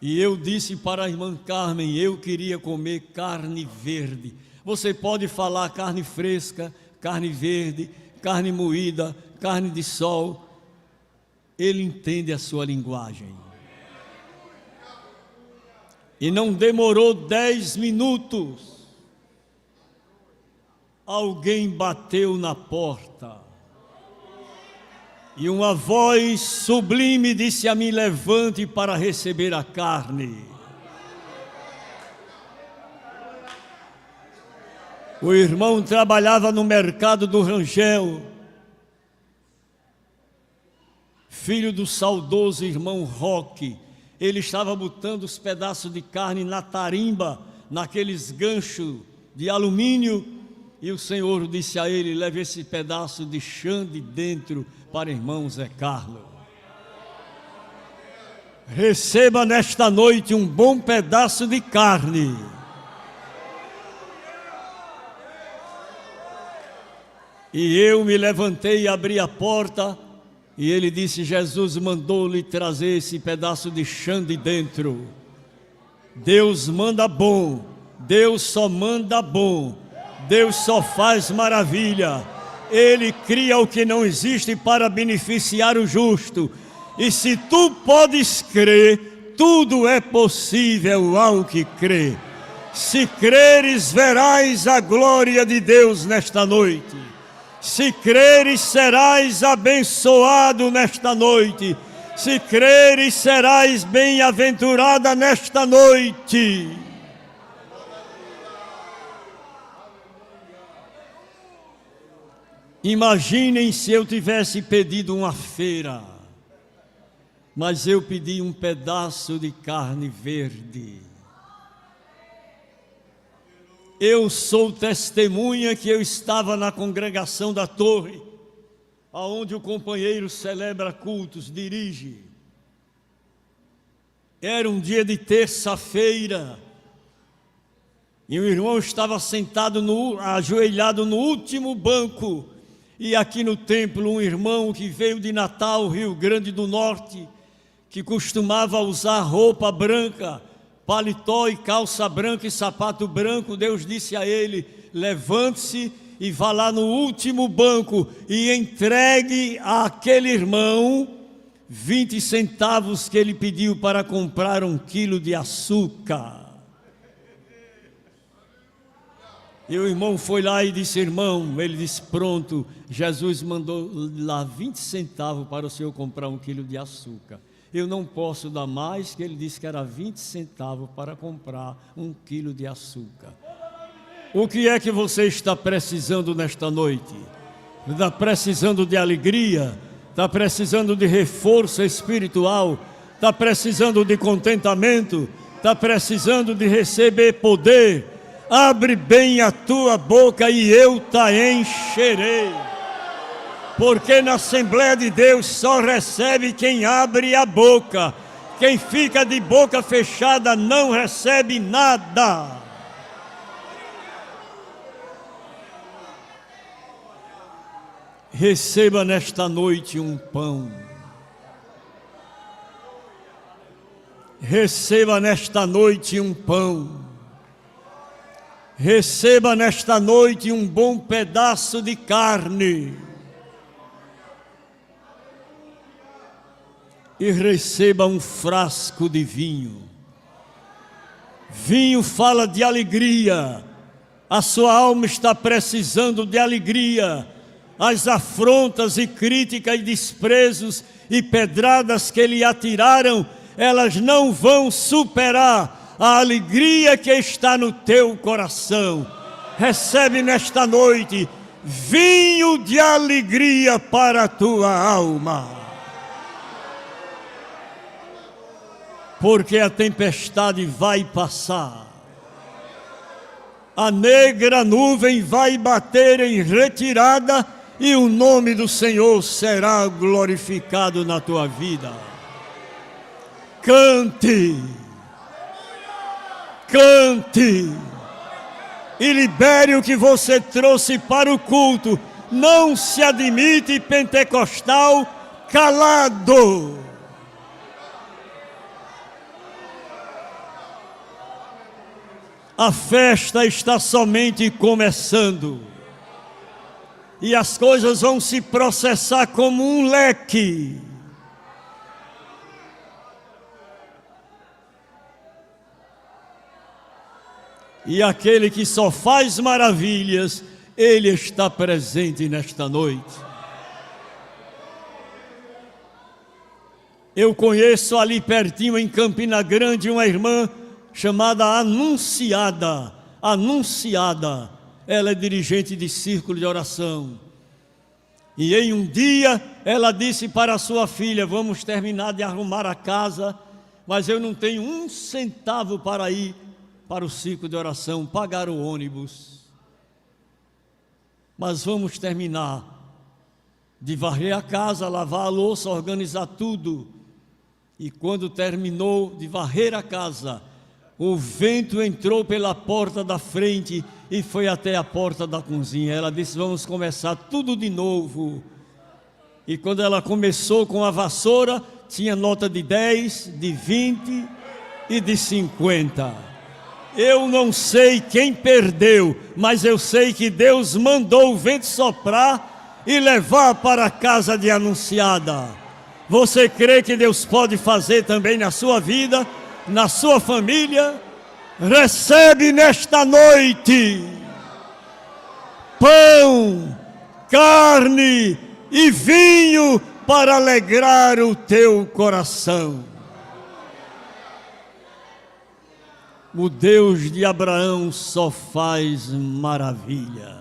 E eu disse para a irmã Carmen: eu queria comer carne verde. Você pode falar carne fresca, carne verde, carne moída, carne de sol. Ele entende a sua linguagem. E não demorou 10 minutos. Alguém bateu na porta. E uma voz sublime disse a mim: levante para receber a carne. O irmão trabalhava no mercado do Rangel, filho do saudoso irmão Roque. Ele estava botando os pedaços de carne na tarimba, naqueles ganchos de alumínio, e o Senhor disse a ele: leve esse pedaço de chã de dentro para o irmão Zé Carlos. Receba nesta noite um bom pedaço de carne. E eu me levantei e abri a porta, e ele disse: Jesus mandou-lhe trazer esse pedaço de chã de dentro. Deus manda bom, Deus só manda bom, Deus só faz maravilha. Ele cria o que não existe para beneficiar o justo. E se tu podes crer, tudo é possível ao que crê. Se creres, verás a glória de Deus nesta noite. Se creres, serás abençoado nesta noite. Se creres, serás bem-aventurada nesta noite. Imaginem se eu tivesse pedido uma feira, mas eu pedi um pedaço de carne verde. Eu sou testemunha que eu estava na congregação da Torre, aonde o companheiro celebra cultos, dirige. Era um dia de terça-feira, e o irmão estava sentado, ajoelhado no último banco, e aqui no templo um irmão que veio de Natal, Rio Grande do Norte, que costumava usar roupa branca, paletó e calça branca e sapato branco, Deus disse a ele: levante-se e vá lá no último banco e entregue àquele irmão 20 centavos que ele pediu para comprar 1 quilo de açúcar. E o irmão foi lá e disse: irmão, ele disse: pronto, Jesus mandou lá 20 centavos para o senhor comprar 1 quilo de açúcar. Eu não posso dar mais, que ele disse que era 20 centavos para comprar 1 quilo de açúcar. O que é que você está precisando nesta noite? Está precisando de alegria? Está precisando de reforço espiritual? Está precisando de contentamento? Está precisando de receber poder? Abre bem a tua boca e eu te encherei. Porque na Assembleia de Deus só recebe quem abre a boca. Quem fica de boca fechada não recebe nada. Receba nesta noite um pão. Receba nesta noite um pão. Receba nesta noite um bom pedaço de carne. E receba um frasco de vinho. Vinho fala de alegria. A sua alma está precisando de alegria. As afrontas e críticas e desprezos e pedradas que lhe atiraram, elas não vão superar a alegria que está no teu coração. Recebe nesta noite vinho de alegria para a tua alma. Porque a tempestade vai passar. A negra nuvem vai bater em retirada e o nome do Senhor será glorificado na tua vida. Cante, cante e libere o que você trouxe para o culto. Não se admite pentecostal calado. A festa está somente começando. E as coisas vão se processar como um leque. E aquele que só faz maravilhas, ele está presente nesta noite. Eu conheço ali pertinho em Campina Grande uma irmã chamada Anunciada. Anunciada. Ela é dirigente de círculo de oração. E em um dia ela disse para a sua filha: vamos terminar de arrumar a casa, mas eu não tenho 1 centavo para ir para o círculo de oração, pagar o ônibus. Mas vamos terminar de varrer a casa, lavar a louça, organizar tudo. E quando terminou de varrer a casa, o vento entrou pela porta da frente e foi até a porta da cozinha. Ela disse: vamos começar tudo de novo. E quando ela começou com a vassoura, tinha nota de 10, de 20 e de 50. Eu não sei quem perdeu, mas eu sei que Deus mandou o vento soprar e levar para a casa de Anunciada. Você crê que Deus pode fazer também na sua vida, na sua família? Recebe nesta noite pão, carne e vinho para alegrar o teu coração. O Deus de Abraão só faz maravilhas.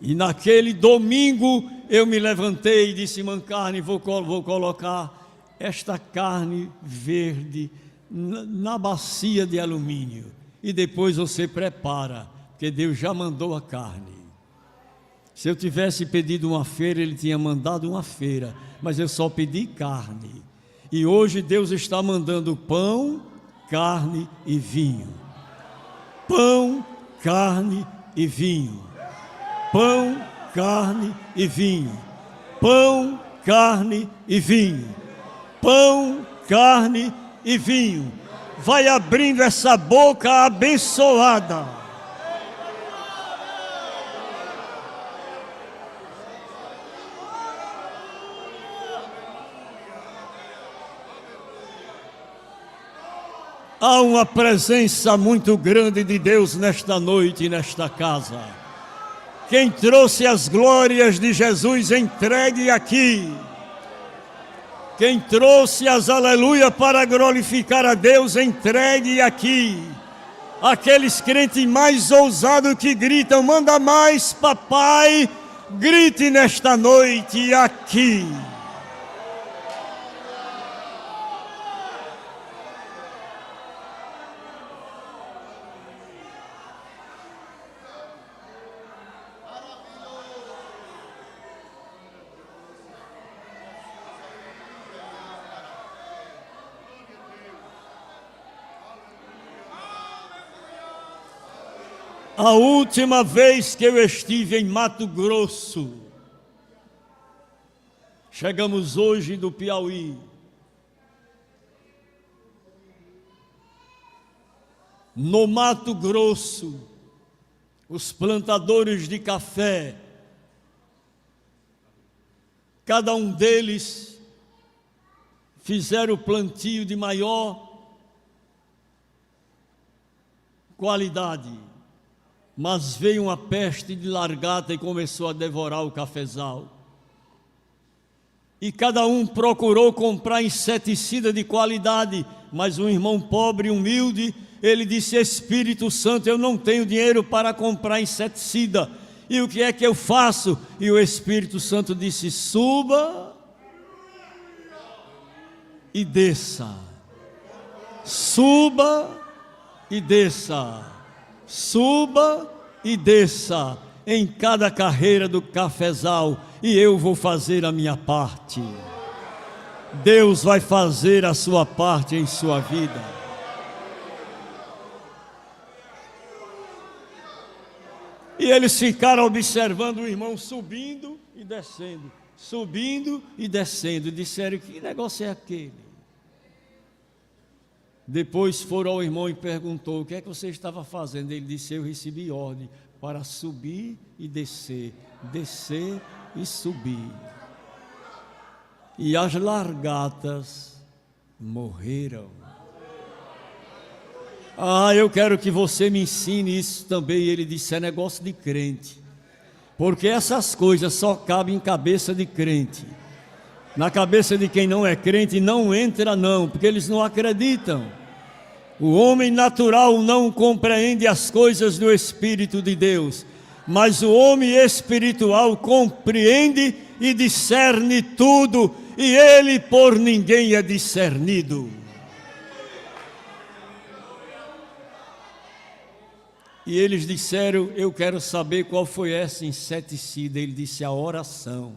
E naquele domingo eu me levantei e disse: irmã Carne, vou colocar esta carne verde na bacia de alumínio. E depois você prepara, porque Deus já mandou a carne. Se eu tivesse pedido uma feira, Ele tinha mandado uma feira, mas eu só pedi carne. E hoje Deus está mandando pão, carne e vinho. Pão, carne e vinho. Pão, carne e vinho. Pão, carne e vinho. Pão, carne e vinho. Vai abrindo essa boca abençoada. Há uma presença muito grande de Deus nesta noite e nesta casa. Quem trouxe as glórias de Jesus, entregue aqui. Quem trouxe as aleluia para glorificar a Deus, entregue aqui. Aqueles crentes mais ousados que gritam: manda mais, papai, grite nesta noite aqui. A última vez que eu estive em Mato Grosso, chegamos hoje do Piauí. No Mato Grosso, os plantadores de café, cada um deles fizeram o plantio de maior qualidade. Mas veio uma peste de largata e começou a devorar o cafezal. E cada um procurou comprar inseticida de qualidade, mas um irmão pobre e humilde, ele disse: Espírito Santo, eu não tenho dinheiro para comprar inseticida. E o que é que eu faço? E o Espírito Santo disse: suba e desça. Suba e desça. Suba e desça em cada carreira do cafezal, e eu vou fazer a minha parte. Deus vai fazer a sua parte em sua vida. E eles ficaram observando o irmão subindo e descendo, subindo e descendo. Disseram: que negócio é aquele? Depois foram ao irmão e perguntou: o que é que você estava fazendo? Ele disse: eu recebi ordem para subir e descer, descer e subir. E as largatas morreram. Ah, eu quero que você me ensine isso também. Ele disse: é negócio de crente, porque essas coisas só cabem em cabeça de crente. Na cabeça de quem não é crente não entra não, porque eles não acreditam. O homem natural não compreende as coisas do Espírito de Deus, mas o homem espiritual compreende e discerne tudo, e ele por ninguém é discernido. E eles disseram: eu quero saber qual foi essa inseticida. Ele disse: a oração.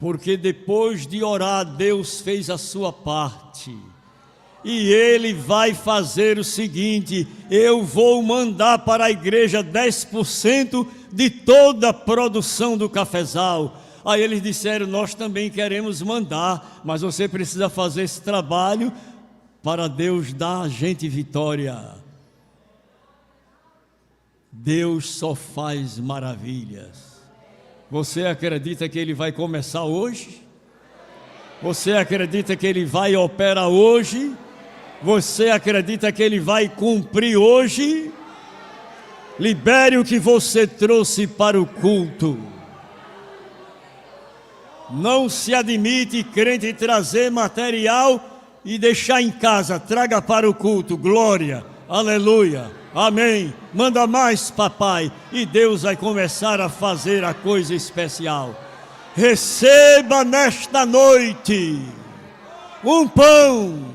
Porque depois de orar, Deus fez a sua parte. E Ele vai fazer o seguinte: eu vou mandar para a igreja 10% de toda a produção do cafezal. Aí eles disseram: nós também queremos mandar, mas você precisa fazer esse trabalho para Deus dar a gente vitória. Deus só faz maravilhas. Você acredita que Ele vai começar hoje? Você acredita que Ele vai operar hoje? Você acredita que Ele vai cumprir hoje? Libere o que você trouxe para o culto. Não se admite crente trazer material e deixar em casa. Traga para o culto. Glória, aleluia, Amém. Manda mais, papai, e Deus vai começar a fazer a coisa especial. Receba nesta noite um pão.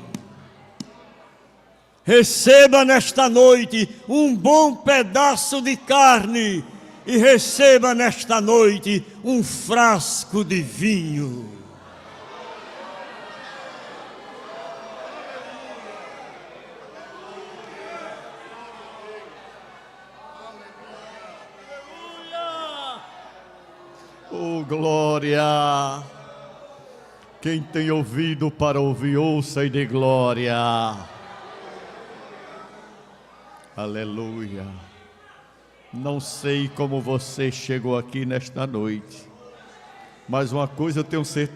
Receba nesta noite um bom pedaço de carne. E receba nesta noite um frasco de vinho. Oh, glória! Quem tem ouvido para ouvir, ouça e dê glória. Aleluia. Não sei como você chegou aqui nesta noite, mas uma coisa eu tenho certeza.